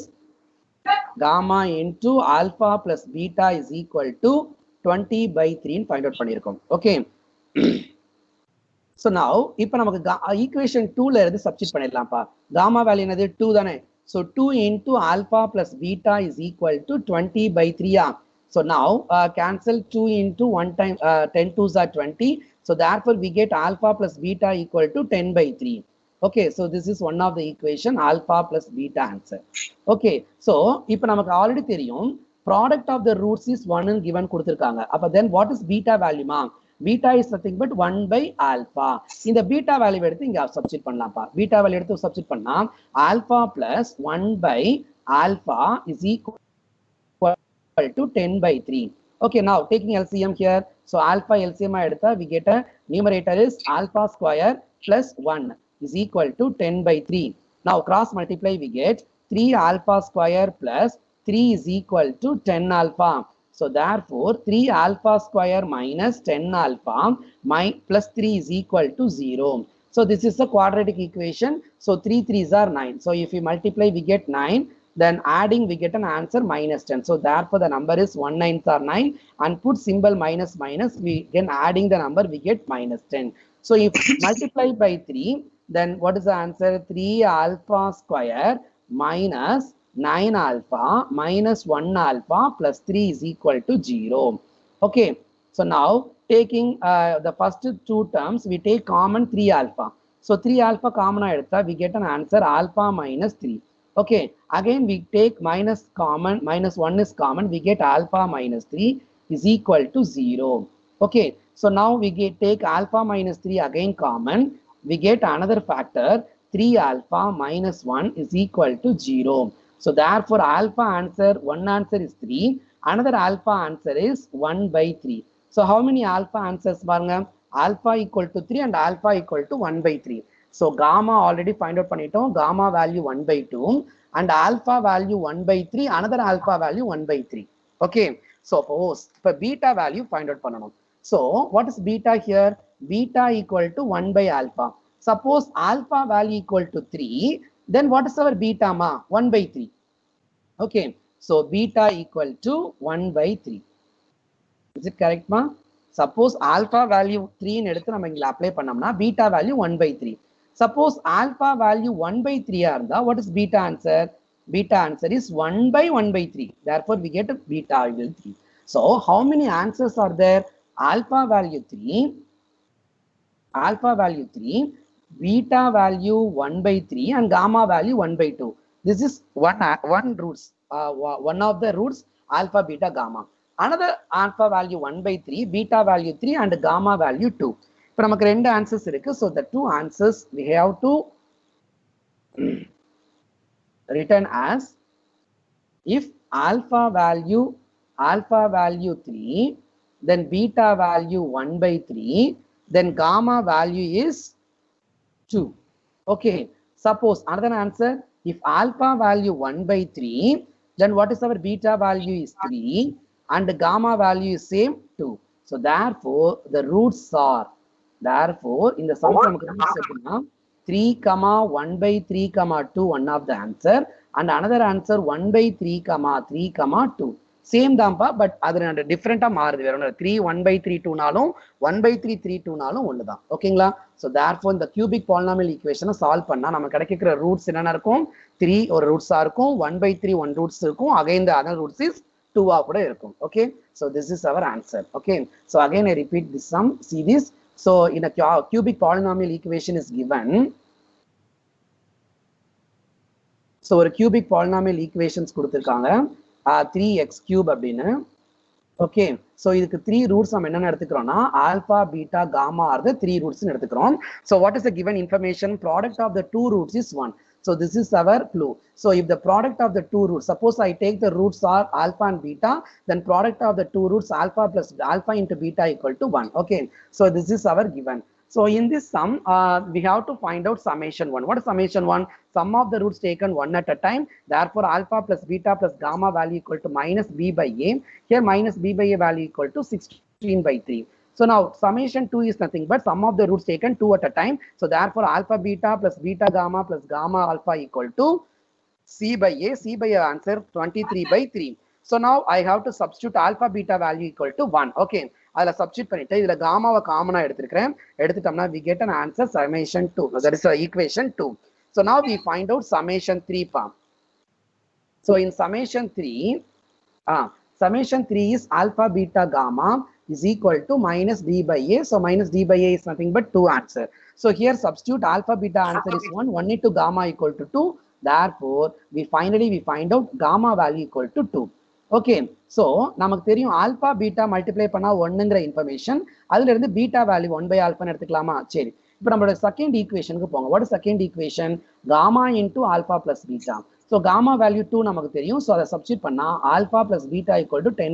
gamma into alpha plus beta is equal to 20 by 3 find out பண்ணிருக்கோம். Okay. So now இப்போ நமக்கு equation 2 ல இருந்து substitute பண்ணிடலாம்ப்பா. gamma value என்னது 2 தானே. So 2 into alpha plus beta is equal to 20 by 3. So now cancel 2 into 1 time 10 2s are 20. So therefore we get alpha plus beta equal to 10 by 3. Okay, so this is one of the equation alpha plus beta answer. Okay, so இப்போ நமக்கு already தெரியும் product of the roots is 1 ன்னு given கொடுத்திருக்காங்க. அப்ப then what is beta value மா? Beta is nothing but 1 by alpha. இந்த beta value எடுத்து இங்க substitute பண்ணலாம்ப்பா. beta value எடுத்து substitute பண்ணா alpha plus 1 by alpha is equal to 10 by 3. Okay, now taking LCM here. So alpha LCM எடுத்தா we get a numerator is alpha square plus 1 is equal to 10 by 3. Now cross multiply we get 3 alpha square plus 3 is equal to 10 alpha. So therefore 3 alpha square minus 10 alpha plus 3 is equal to 0. So this is a quadratic equation. So 3 3s are 9. So if we multiply we get 9. Then adding we get an answer minus 10. So therefore the number is 1 9s are 9, and put symbol minus minus, we again adding the number we get minus 10. So if multiply by 3, then what is the answer? 3 alpha square minus 9 alpha minus 1 alpha plus 3 is equal to 0. Okay, so now taking the first two terms, we take common 3 alpha. So 3 alpha common எடுத்தா we get an answer alpha minus 3. Okay, again we take minus common, minus 1 is common, we get alpha minus 3 is equal to 0. Okay, so now we take alpha minus 3 again common, we get another factor 3 alpha minus 1 is equal to 0. So therefore alpha answer, one answer is 3, another alpha answer is 1 by 3. So how many alpha answers பாருங்க? Alpha equal to 3 and alpha equal to 1 by 3. So gamma already find out பண்ணிட்டோம். Gamma value 1 by 2 and alpha value 1 by 3, another alpha value 1 by 3. Okay. So suppose இப்போ beta value find out பண்ணணும். So what is beta here? Beta equal to 1 by alpha. Suppose alpha value equal to 3, then what is our beta ma? 1 by 3. Okay. So beta equal to 1 by 3. Is it correct ma? Suppose alpha value 3 ன்னு எடுத்து நம்ம இங்க apply பண்ணோம்னா beta value 1 by 3. Suppose alpha value 1 by 3 ஆ இருந்தா what is beta answer? Beta answer is 1 by 1 by 3. Therefore we get beta equal 3. So how many answers are there? Alpha value 3, alpha value 3, beta value 1 by 3 and gamma value 1 by 2. This is one roots, one of the roots alpha, beta, gamma. Another alpha value 1 by 3, beta value 3 and gamma value 2. இப்போ நமக்கு ரெண்டு answers இருக்கு. So the two answers we have to written as if alpha value 3, then beta value 1 by 3, then gamma value is 2. Okay. Suppose another answer, if alpha value 1 by 3, then what is our beta value is 3 and the gamma value is same 2. So therefore the roots are, therefore in the sum நமக்கு roots எப்படின்னா 3 comma 1 by 3 comma 2 one of the answer and another answer 1 by 3 comma 3 comma 2. Same தான்ப்பா, but அது டிஃப்ரெண்டா மாறுது. வேற ஒன்று 3 1 by 3 2நாலும் 1 by 3 3 2நாலும் ஒன்று தான். ஓகேங்களா? ஸோ தேர்ஃபோர் இந்த கியூபிக் பாலினாமியல் ஈக்குவேஷனை சால்வ் பண்ணா நம்ம கிடைக்கிற ரூட்ஸ் என்னென்ன இருக்கும்? 3 ஒரு ரூட்ஸா இருக்கும், 1 by 3 1 ரூட்ஸ் இருக்கும், again the other roots is 2 கூட இருக்கும். Okay, so this is our answer. Okay, so again I repeat this sum. See this. So in a cubic polynomial equation is given. So ஒரு cubic polynomial equations கொடுத்திருக்காங்க 3x cube அப்படின்னு. Okay, so இதுக்கு 3 roots நம்ம என்னென்ன எடுத்துக்கிறோம்னா alpha, beta, gamma are the 3 roots எடுத்துக்கிறோம். So what is the given information? Product of the 2 roots is 1. So this is our clue. So if the product of the 2 roots, suppose I take the roots are alpha and beta, then product of the 2 roots alpha plus alpha into beta equal to 1. Okay, so this is our given. So in this sum, we have to find out summation 1. What is summation 1? Sum of the roots taken one at a time. Therefore, alpha plus beta plus gamma value equal to minus b by a. Here minus b by a value equal to 16 by 3. So now summation 2 is nothing but sum of the roots taken 2 at a time. So therefore, alpha beta plus beta gamma plus gamma alpha equal to c by a. C by a answer 23 by 3. So now I have to substitute alpha beta value equal to 1. Okay. அதில் substitute பண்ணிட்டு இதுல காமாவை காமனா எடுத்துக்கிறேன். எடுத்துட்டோம்னா we get an answer summation 2. That is equation 2. So now we find out summation 3 form. So in summation 3, summation 3 is alpha beta gamma is equal to minus d by a. So minus d by a is nothing but 2 answer. So here substitute alpha beta answer is 1. 1 into gamma equal to 2. Therefore we find out gamma value equal to 2. Okay, so நமக்கு தெரியும் alpha beta multiply பண்ணா 1ங்கிற information, அதுல இருந்து beta value 1 by ஆல்பான்னு எடுத்துக்கலாமா? சரி, இப்போ நம்மளோட second ஈக்குவேஷனுக்கு போங்க. What is second equation? Gamma into alpha plus beta. So gamma value 2 நமக்கு தெரியும். ஸோ அதை சப்ஸ்டியூட் பண்ணா alpha plus beta equal to 10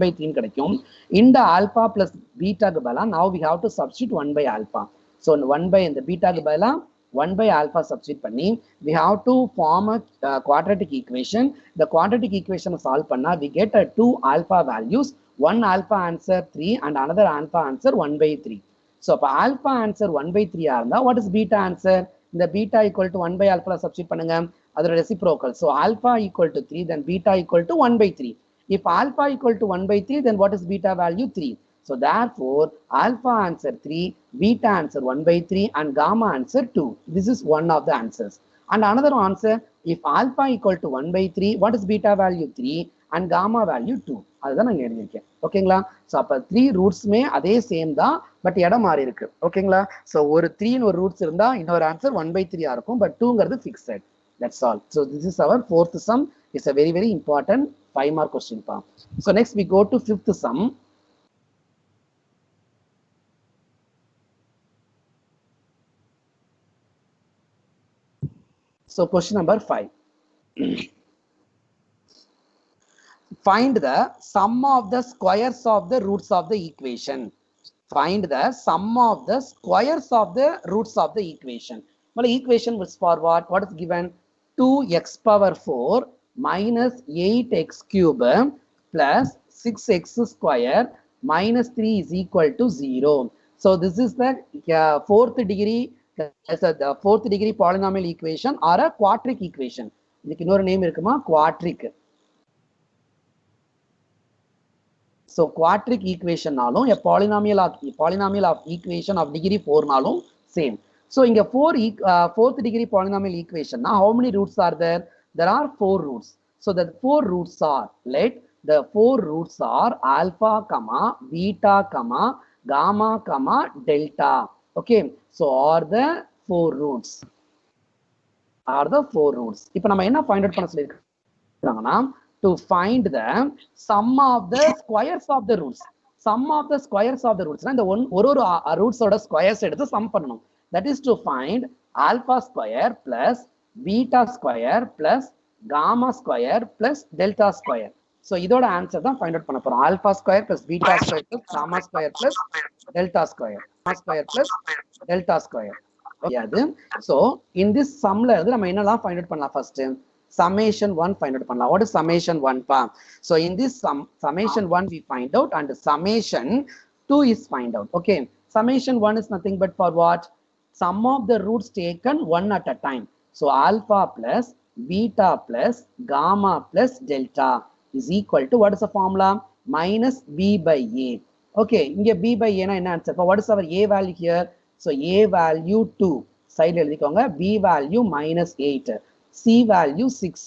by 3 கிடைக்கும். இந்த ஆல்பா பிளஸ் பீட்டாக்கு பதிலா now we have to substitute 1 by alpha. So 1 by இந்த பீட்டாக்கு பதிலா 1 by alpha substitute பண்ணி we have to form a quadratic equation. The quadratic equation solve பண்ணா we get a 2 alpha values. One alpha answer 3 and another alpha answer 1 by 3. So அப்ப alpha answer 1 by 3 இருந்தா what is beta answer? இந்த beta equal to 1 by alpha substitute பண்ணுங்க, அதோட reciprocal. So alpha equal to 3, then beta equal to 1 by 3. If alpha equal to 1 by 3, then what is beta value? 3. So therefore, alpha answer 3, beta answer 1 by 3 and gamma answer 2. This is one of the answers. And another answer, if alpha equal to 1 by 3, what is beta value? 3 and gamma value 2. அதுதான் நான் எழுதியிருக்கேன். ஓகேங்களா? So அப்போ 3 ரூட்ஸ்மே அதே same தான், but இடம் மாறி இருக்கு. ஓகேங்களா? ஸோ ஒரு 3 ஒரு ரூட்ஸ் இருந்தா இன்னொரு ஆன்சர் 1 by 3 இருக்கும், பட் 2ங்கிறது fixed. That's all. So this is our fourth sum. It's a very important 5 mark question. So next we go to fifth sum. So question number 5. Find the sum of the squares of the roots of the equation. find the sum of the squares of the roots of the equation. Well, equation was for what? What is given? 2x power 4 minus 8x cube plus 6x square minus 3 is equal to 0. So this is the fourth degree polynomial equation or a quadric equation. இதுக்கு இன்னொரு name இருக்குமா? quadric. So quadric equation nalum a polynomial of equation of degree 4 nalum same. So inga fourth degree polynomial equation now how many roots are there? There are 4 roots. So the 4 roots are, let the 4 roots are alpha comma beta comma gamma comma delta. Okay, so are the 4 roots. இப்போ நம்ம என்ன find out பண்ண சொல்லிருக்காங்கன்னா to find the sum of the squares of the roots. Sum of the squares of the roots. இந்த ஒரு roots ஓட squares எடுத்து sum பண்ணணும். That is to find alpha square plus beta square plus gamma square plus delta square. So இதோட answer தான் find out பண்ண போறோம். alpha square plus beta square plus gamma square plus delta square. Gamma square plus delta square. Okay. So in this sumல இருந்து நம்ம என்னலாம் find out பண்ணலாம்? First summation 1 find out பண்ணலாம். What is summation 1 pa? So in this summation 1 we find out and summation 2 is find out. Okay, summation 1 is nothing but for what? Sum of the roots taken one at a time. So alpha plus beta plus gamma plus delta is equal to what is the formula? Minus b by a. Okay, inge b by a na enna answer? What is our a value here? So a value 2 side எழுதிக்கோங்க, b value minus 8, C value 6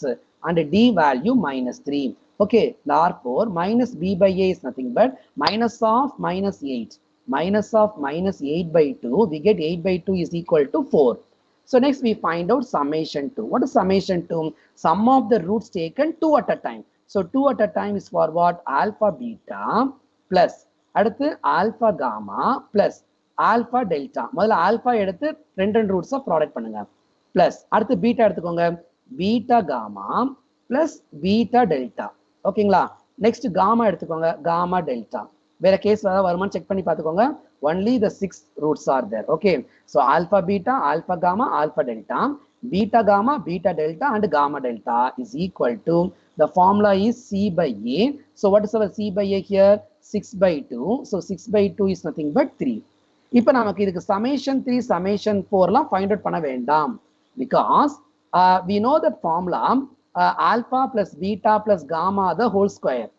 and D value minus 3. Okay, therefore minus B by A is nothing but minus of minus 8. Minus of minus 8 by 2, we get 8 by 2 is equal to 4. So next we find out summation 2. What is summation 2? Sum of the roots taken 2 at a time. So 2 at a time is for what? Alpha beta plus அடுத்து alpha gamma plus alpha delta. முதல்ல alpha எடுத்து ரெண்டு roots product பண்ணுங்க. Plus அடுத்து beta எடுத்துக்கோங்க, beta gamma plus beta delta. ஓகேங்களா, next gamma எடுத்துக்கோங்க, gamma delta. வேற கேஸ்ல ஏதாவது வருமானு செக் பண்ணி பார்த்துக்கோங்க. only the 6 roots are there. Okay, so alpha beta, alpha gamma, alpha delta, beta gamma, beta delta and gamma delta is equal to, the formula is C by A. So what is our C by A here? 6 by 2. So 6 by 2 is nothing but 3. இப்போ நமக்கு இதுக்கு summation 3 summation 4 find out பண்ண வேண்டாம். Because we know that formula alpha plus beta plus gamma the whole square.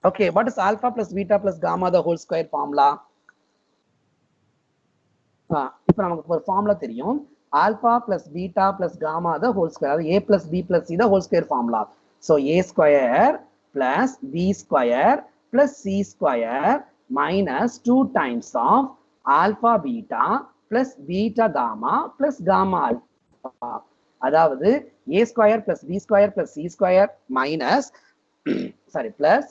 Okay, what is alpha plus beta plus gamma the whole square formula? இப்போ நமக்கு ஒரு formula தெரியும், alpha plus beta plus gamma the whole square, a plus b plus c the whole square formula. So a square plus b square plus c square minus 2 times of alpha beta plus beta gamma plus gamma alpha. அதாவது a square plus b square plus c square minus sorry plus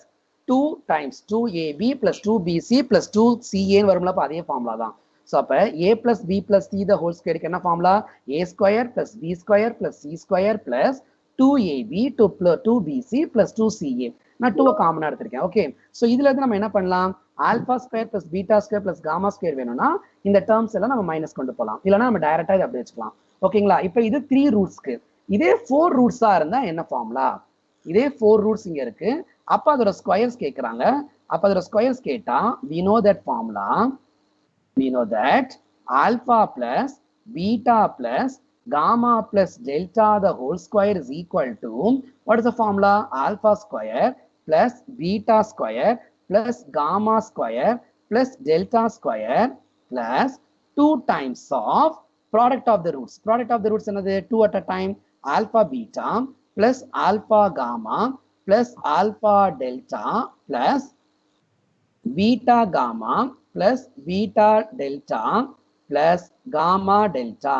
2 times 2ab plus 2bc plus 2ca வரும்ல, அப்ப அதே formula தான். So அப்ப a plus b plus c the whole square என்ன formula? a square plus b square plus c square plus 2ab to 2bc plus 2ca. நான் 2 காமனா எடுத்திருக்கேன். Okay, so இதுல இருந்து நம்ம என்ன பண்ணலாம்? Alpha square plus beta square plus gamma square வேணும்னா இந்த டேர்ம்ஸ் எல்லாம் நம்ம மைனஸ் கொண்டு போகலாம், இல்லைன்னா நம்ம டைரக்டா இதை அப்படி வச்சுக்கலாம். ஓகேங்களா, இப்போ இது 3 ரூட்ஸ்க்கு. இதே 4 ரூட்ஸா இருந்தா என்ன ஃபார்முலா? இதே 4 ரூட்ஸ் இங்க இருக்கு, அப்ப அதோட ஸ்கொயர்ஸ் கேட்கறாங்க. அப்ப அதோட ஸ்கொயர்ஸ் கேட்டா we know that formula, we know that alpha plus beta plus gamma plus delta the whole square is equal to, what is the formula? Alpha square plus beta square plus gamma square plus delta square plus 2 times of product of the roots. Product of the roots another 2 at a time, alpha beta plus alpha gamma plus alpha delta plus beta gamma plus beta delta plus gamma delta.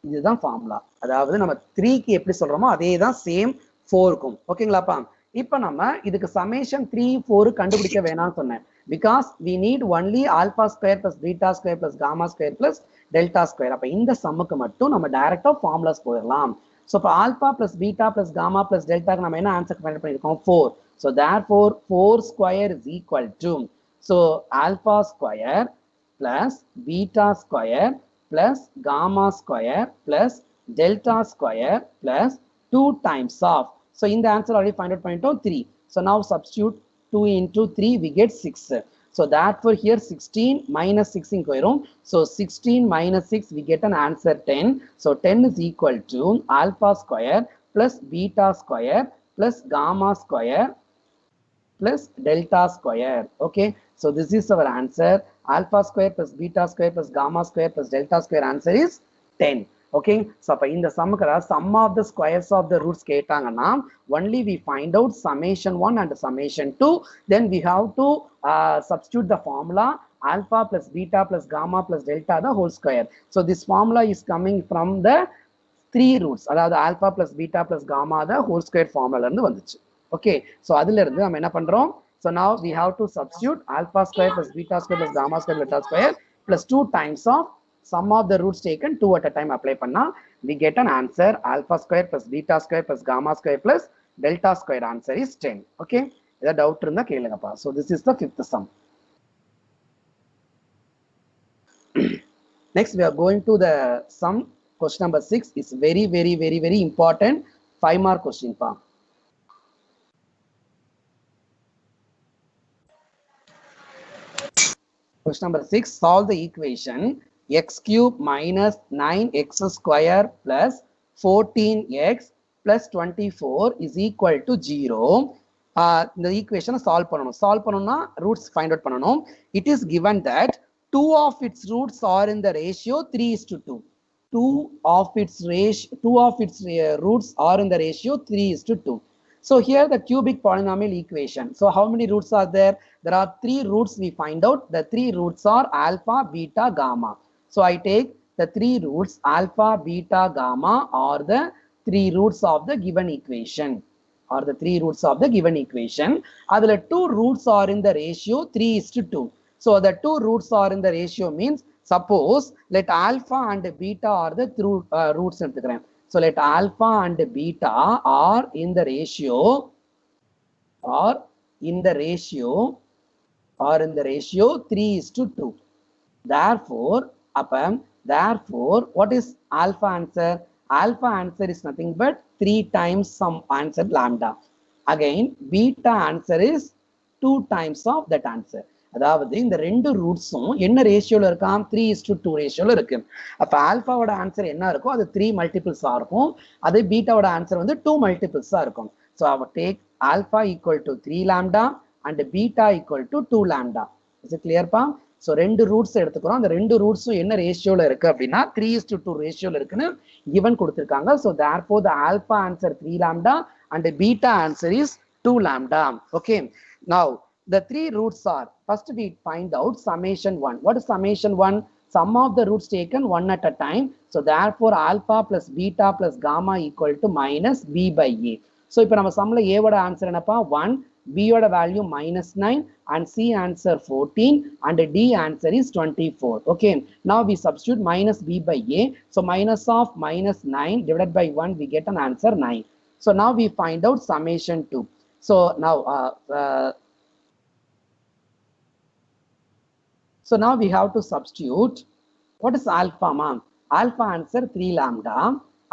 இதுதான் formula. அதாவது நம்ம 3க்கு எப்படி சொல்றோமோ அதே தான் same 4க்கும். ஓகேங்களாப்பா, இப்போ நம்ம இதுக்கு summation 3 4 கண்டுபிடிக்க வேணாம்னு சொன்னேன். because we need only alpha square plus beta square plus gamma square plus delta square. அப்ப இந்த சம்முக்கு மட்டும் நம்ம டைரக்டா ஃபார்முலாஸ் போயிடலாம். சோ அப்ப alpha plus beta plus gamma plus delta நம்ம என்ன ஆன்சர் ஃபைண்ட் பண்ணிருக்கோம்? 4. so therefore 4 square is equal to So alpha square plus beta square plus gamma square plus delta square plus 2 times of. So in the answer already find out point out 3. So now substitute 2 into 3, we get 6. So therefore here 16 minus 6 in koirum. So 16 minus 6, we get an answer 10. So 10 is equal to alpha square plus beta square plus gamma square plus delta square. Okay, so this is our answer. Alpha square plus beta square plus gamma square plus delta square, answer is 10. Okay, so in the sum of the squares of the roots ketangana, only we find out summation 1 and summation 2. Then we have to substitute the formula alpha plus beta plus gamma plus delta the whole square. So this formula is coming from the 3 roots, அதாவது alpha plus beta plus gamma the whole square formula இருந்து வந்துச்சு. Okay, so அதில இருந்து நம்ம என்ன பண்றோம்? So now we have to substitute alpha square plus beta square plus gamma square delta square plus 2 times of sum of the roots taken 2 at a time apply பண்ணா we get an answer alpha square plus beta square plus gamma square plus delta square, answer is 10. Okay, ஏதாவது doubt இருந்தா கேளுங்கப்பா. So this is the fifth sum. Next we are going to the sum. Question number 6 is very important 5 mark question pa. Question number 6, solve the equation x cube minus 9x square plus 14x plus 24 is equal to 0. The equation solve பண்ணனும்னா roots find out பண்ணனும். It is given that 2 of its roots are in the ratio 3:2. 2 of its roots are in the ratio 3:2. So here the cubic polynomial equation. So how many roots are there? There are 3 roots we find out. The 3 roots are alpha, beta, gamma. So I take the 3 roots alpha, beta, gamma are the 3 roots of the given equation. Adula 2 roots are in the ratio 3:2. So the 2 roots are in the ratio means, suppose let alpha and beta are the roots. So let alpha and beta are in the ratio 3:2. Therefore what is alpha answer? Alpha answer is nothing but 3 times some answer lambda. Again beta answer is 2 times of that answer. அதாவது இந்த ரெண்டு ரூட்ஸும் என்ன ரேஷியோல இருக்காம்? 3:2 ரேஷியோல இருக்கு. அப்ப ஆல்பாவோட answer என்ன இருக்கோ அது 3 மல்டிபிள்ஸா இருக்கும். அதே பீட்டாவோட ஆன்சர் வந்து 2 மல்டிபிள்ஸா இருக்கும். So I will take alpha equal to 3 lambda and beta equal to 2 lambda. Is it clear pa? So ரெண்டு ரூட்ஸ் எடுத்துக்கிறோம். அந்த ரெண்டு ரூட்ஸும் என்ன ரேஷியோல இருக்கு அப்படின்னா 3:2 ரேஷியோல இருக்குன்னு given கொடுத்திருக்காங்க. So therefore the alpha answer 3 lambda and the beta answer is 2 lambda. Okay, now the 3 roots are, first we find out summation 1. What is summation 1? Sum of the roots taken one at a time. So therefore alpha plus beta plus gamma equal to minus b by a. So இப்போ நம்ம sumல a ஓட answer என்னப்பா? 1, b ஓட value -9 and c answer 14 and d answer is 24. Okay, now we substitute minus b by a. So minus of -9 divided by 1, we get an answer 9. So now we find out summation 2. So now so now we have to substitute. What is alpha, ma'am? Alpha answer 3 lambda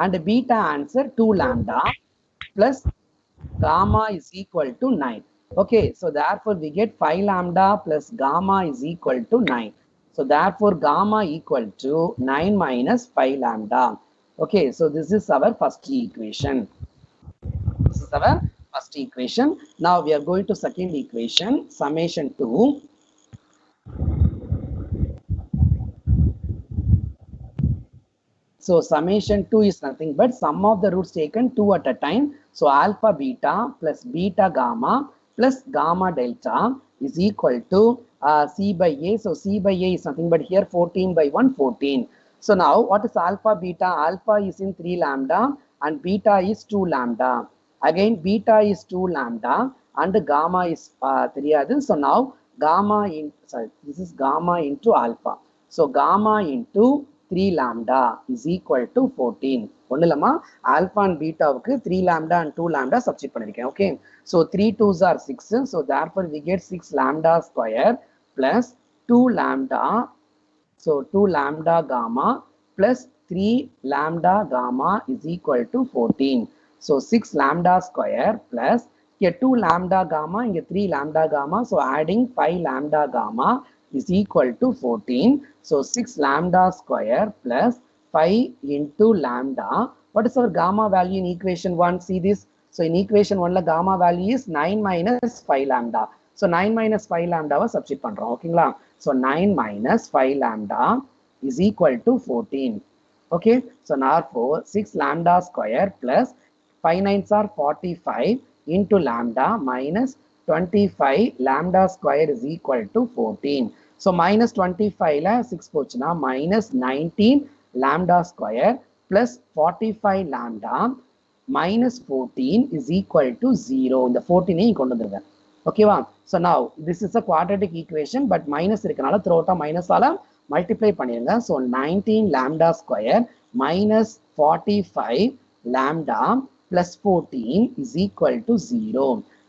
and beta answer 2 lambda plus gamma is equal to 9. Okay, so therefore we get 5 lambda plus gamma is equal to 9. So therefore gamma equal to 9 minus 5 lambda. Okay, so this is our first equation. Now we are going to second equation, summation 2. So summation 2 is nothing but sum of the roots taken 2 at a time. So alpha beta plus beta gamma plus gamma delta is equal to c by a. So c by a is nothing but here 14 by 1, 14. So now what is alpha beta? Alpha is in 3 lambda and beta is 2 lambda. Again beta is 2 lambda and gamma is 3. So now gamma this is gamma into alpha. So gamma into 3 lambda is equal to 14. ஒண்ணுலமா alpha and beta வுக்கு 3 lambda and 2 lambda substitute பண்ணிருக்கேன். Okay, so 3 2s are 6. So therefore we get 6 lambda square plus 2 lambda, so 2 lambda gamma plus 3 lambda gamma is equal to 14. So 6 lambda square plus here 2 lambda gamma, here 3 lambda gamma. So adding 5 lambda gamma is equal to 14. So 6 lambda square plus 5 into lambda. What is our gamma value in equation 1? See this. So in equation 1, the gamma value is 9 minus 5 lambda. So 9 minus 5 lambda was substitute pandrom. Okay, so 9 minus 5 lambda is equal to 14. Okay, so now for 6 lambda square plus 5 nines are 45 into lambda minus 25 lambda square is equal to 14. So minus 25 la 6 pochna minus 19 lambda square plus 45 lambda minus 14 is equal to 0. இந்த 14 கொண்டு வந்துருங்க. ஓகேவா? So now this is a quadratic equation, but minus இருக்கனால throughout minus ஆல multiply பண்ணிருங்க. So 19 lambda square minus 45 lambda plus 14 is equal to 0.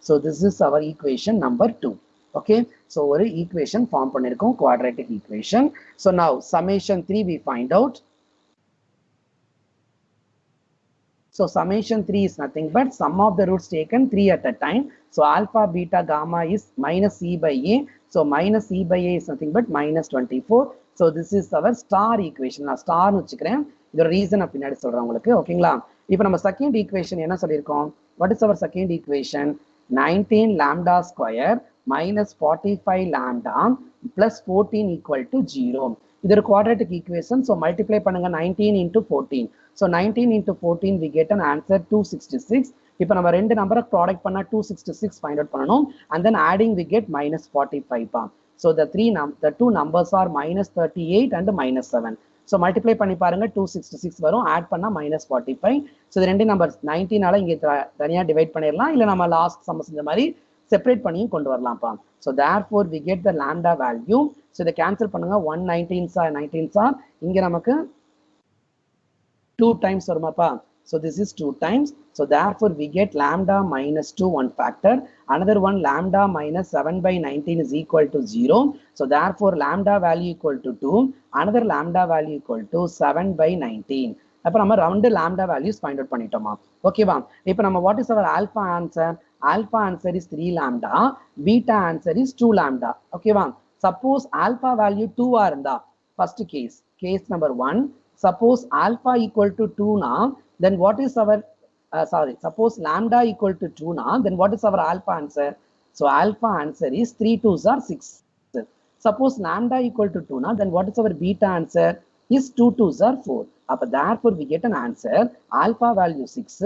So this is our equation number 2. Okay, so ஒரு equation form பண்ணிருக்கோம், quadratic equation. So now summation 3 we find out. So summation 3 is nothing but sum of the roots taken 3 at a time. So alpha, beta, gamma is minus e by a. So minus e by a is nothing but minus 24. So this is our star equation. நான் star வச்சுக்கிறேன். இதோட reason பின்னாடி சொல்றேன் உங்களுக்கு. ஓகேங்களா? இப்போ நம்ம second equation என்ன சொல்லியிருக்கோம்? What is our second equation? 19 lambda square minus 45 lambda plus 14 equal to 0. இது ஒரு quadratic equation. So multiply பண்ணுங்க 19 into 14. So 19 into 14 we get an answer 266. இப்போ நம்ம ரெண்டு நம்பரை ப்ராடக்ட் பண்ணா 266 find out பண்ணனும், and then adding we get minus 45 பா. So the two numbers are minus 38 and minus 7. So multiply பண்ணி பாருங்க 266 வரும், ஆட் பண்ணா minus 45. So இந்த ரெண்டு நம்பர்ஸ் 19 ஆல இங்க தனியா டிவைட் பண்ணிரலாம், இல்ல நம்ம லாஸ்ட் சம் செஞ்ச மாதிரி செப்பரேட் பண்ணி கொண்டு வரலாம்ப்பா. So therefore we get the lambda value. So இத கேன்சல் பண்ணுங்க, 19s are இங்க நமக்கு 2 times வருமாப்பா. So this is 2 times. So therefore we get lambda minus 2 one factor. Another one lambda minus 7 by 19 is equal to 0. So therefore lambda value equal to 2. Another lambda value equal to 7 by 19. அப்ப நம்ம round lambda values find out பண்ணிட்டோமா? ஓகேவா? இப்போ நம்ம what is our alpha answer? Alpha answer is 3 lambda. Beta answer is 2 lambda. ஓகேவா? Suppose alpha value 2 ஆ இருந்தா, first case number 1, suppose alpha equal to 2 now, then what is our suppose lambda equal to 2 now, then what is our alpha answer? So alpha answer is 3 2s are 6. Suppose lambda equal to 2 now, then what is our beta answer? Is 2 2s are 4. Therefore we get an answer alpha value 6,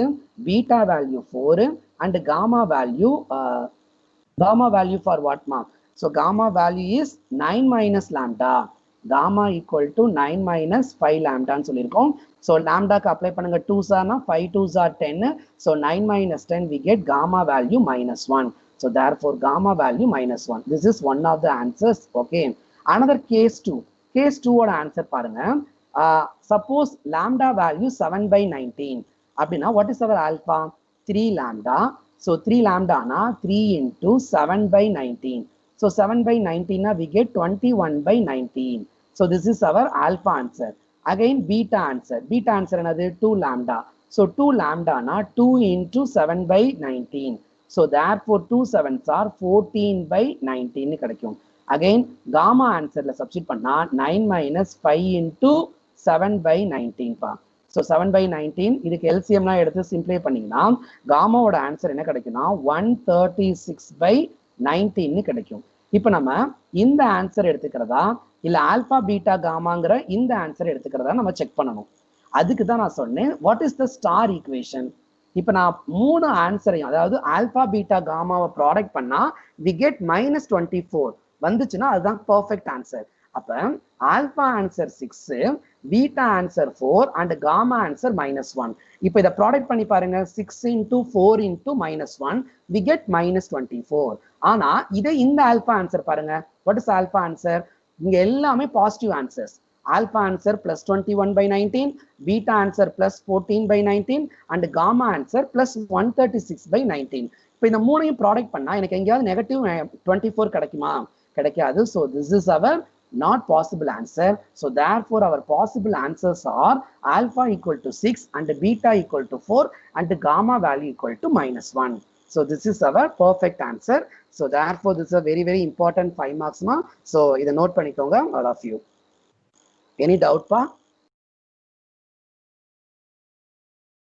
beta value 4, and gamma value for what mark? So gamma value is 9 minus lambda. Gamma equal to 9 minus 5 lambda ன்னு சொல்லிருக்கோம். So lambda க்கு apply பண்ணுங்க 2s are 5 2s are 10. So 9 minus 10 we get gamma value minus 1. So therefore gamma value minus 1. This is one of the answers. Okay. Another case 2. Case 2 ஓட answer பாருங்க. Suppose lambda value 7 by 19. அப்படின்னா what is our alpha? 3 lambda. So 3 lambda na 3 into 7 by 19. So 7 by 19 na we get 21 by 19. So this is our alpha answer. Again beta answer. Beta answer another 2 lambda. So 2 lambda na 2 into 7 by 19. So therefore 2 7s are 14 by 19 கிடைக்கும். Again gamma answer la substitute பண்ணா 9 minus 5 into 7 by 19 பா. So 7 by 19 இதுக்கு LCM லாம் எடுத்து சிம்பிளை பண்ணீங்கன்னா gamma ஓட answer என்ன கிடைக்கும்னா 136 by 19 கிடைக்கும். இப்போ நம்ம இந்த ஆன்சர் எடுத்துக்கிறதா இல்ல ஆல்பா பீட்டா காமாங்கிற இந்த ஆன்சர் எடுத்துக்கிறதா நம்ம செக் பண்ணணும். அதுக்கு தான் நான் சொன்னேன் what is the star equation. இப்போ நான் மூணு ஆன்சரையும் அதாவது ஆல்பா பீட்டா காமாவை ப்ராடக்ட் பண்ணா வி கெட் -24 வந்துச்சுன்னா அதுதான் பெர்ஃபெக்ட் ஆன்சர். அப்ப alpha answer 6, beta answer 4 and gamma answer -1. இப்போ இதை ப்ராடக்ட் பண்ணி பாருங்க 6 into 4 into -1 we get -24. ஆனா இதே இந்த ஆல்பா ஆன்சர் பாருங்க what is ஆல்பா ஆன்சர், இங்க எல்லாமே positive answers. Alpha answer +21 by 19, beta answer +14 by 19 and gamma answer +136 by 19. இப்போ இந்த மூணையும் ப்ராடக்ட் பண்ணா எனக்கு எங்கேயாவது -24 கிடைக்குமா? கிடைக்காது. So this is our not possible answer. So therefore our possible answers are alpha equal to 6 and beta equal to 4 and gamma value equal to -1. So this is our perfect answer. So therefore this is a very very important 5 marks. So இதை note பண்ணிக்கோங்க all of you. Any doubt pa?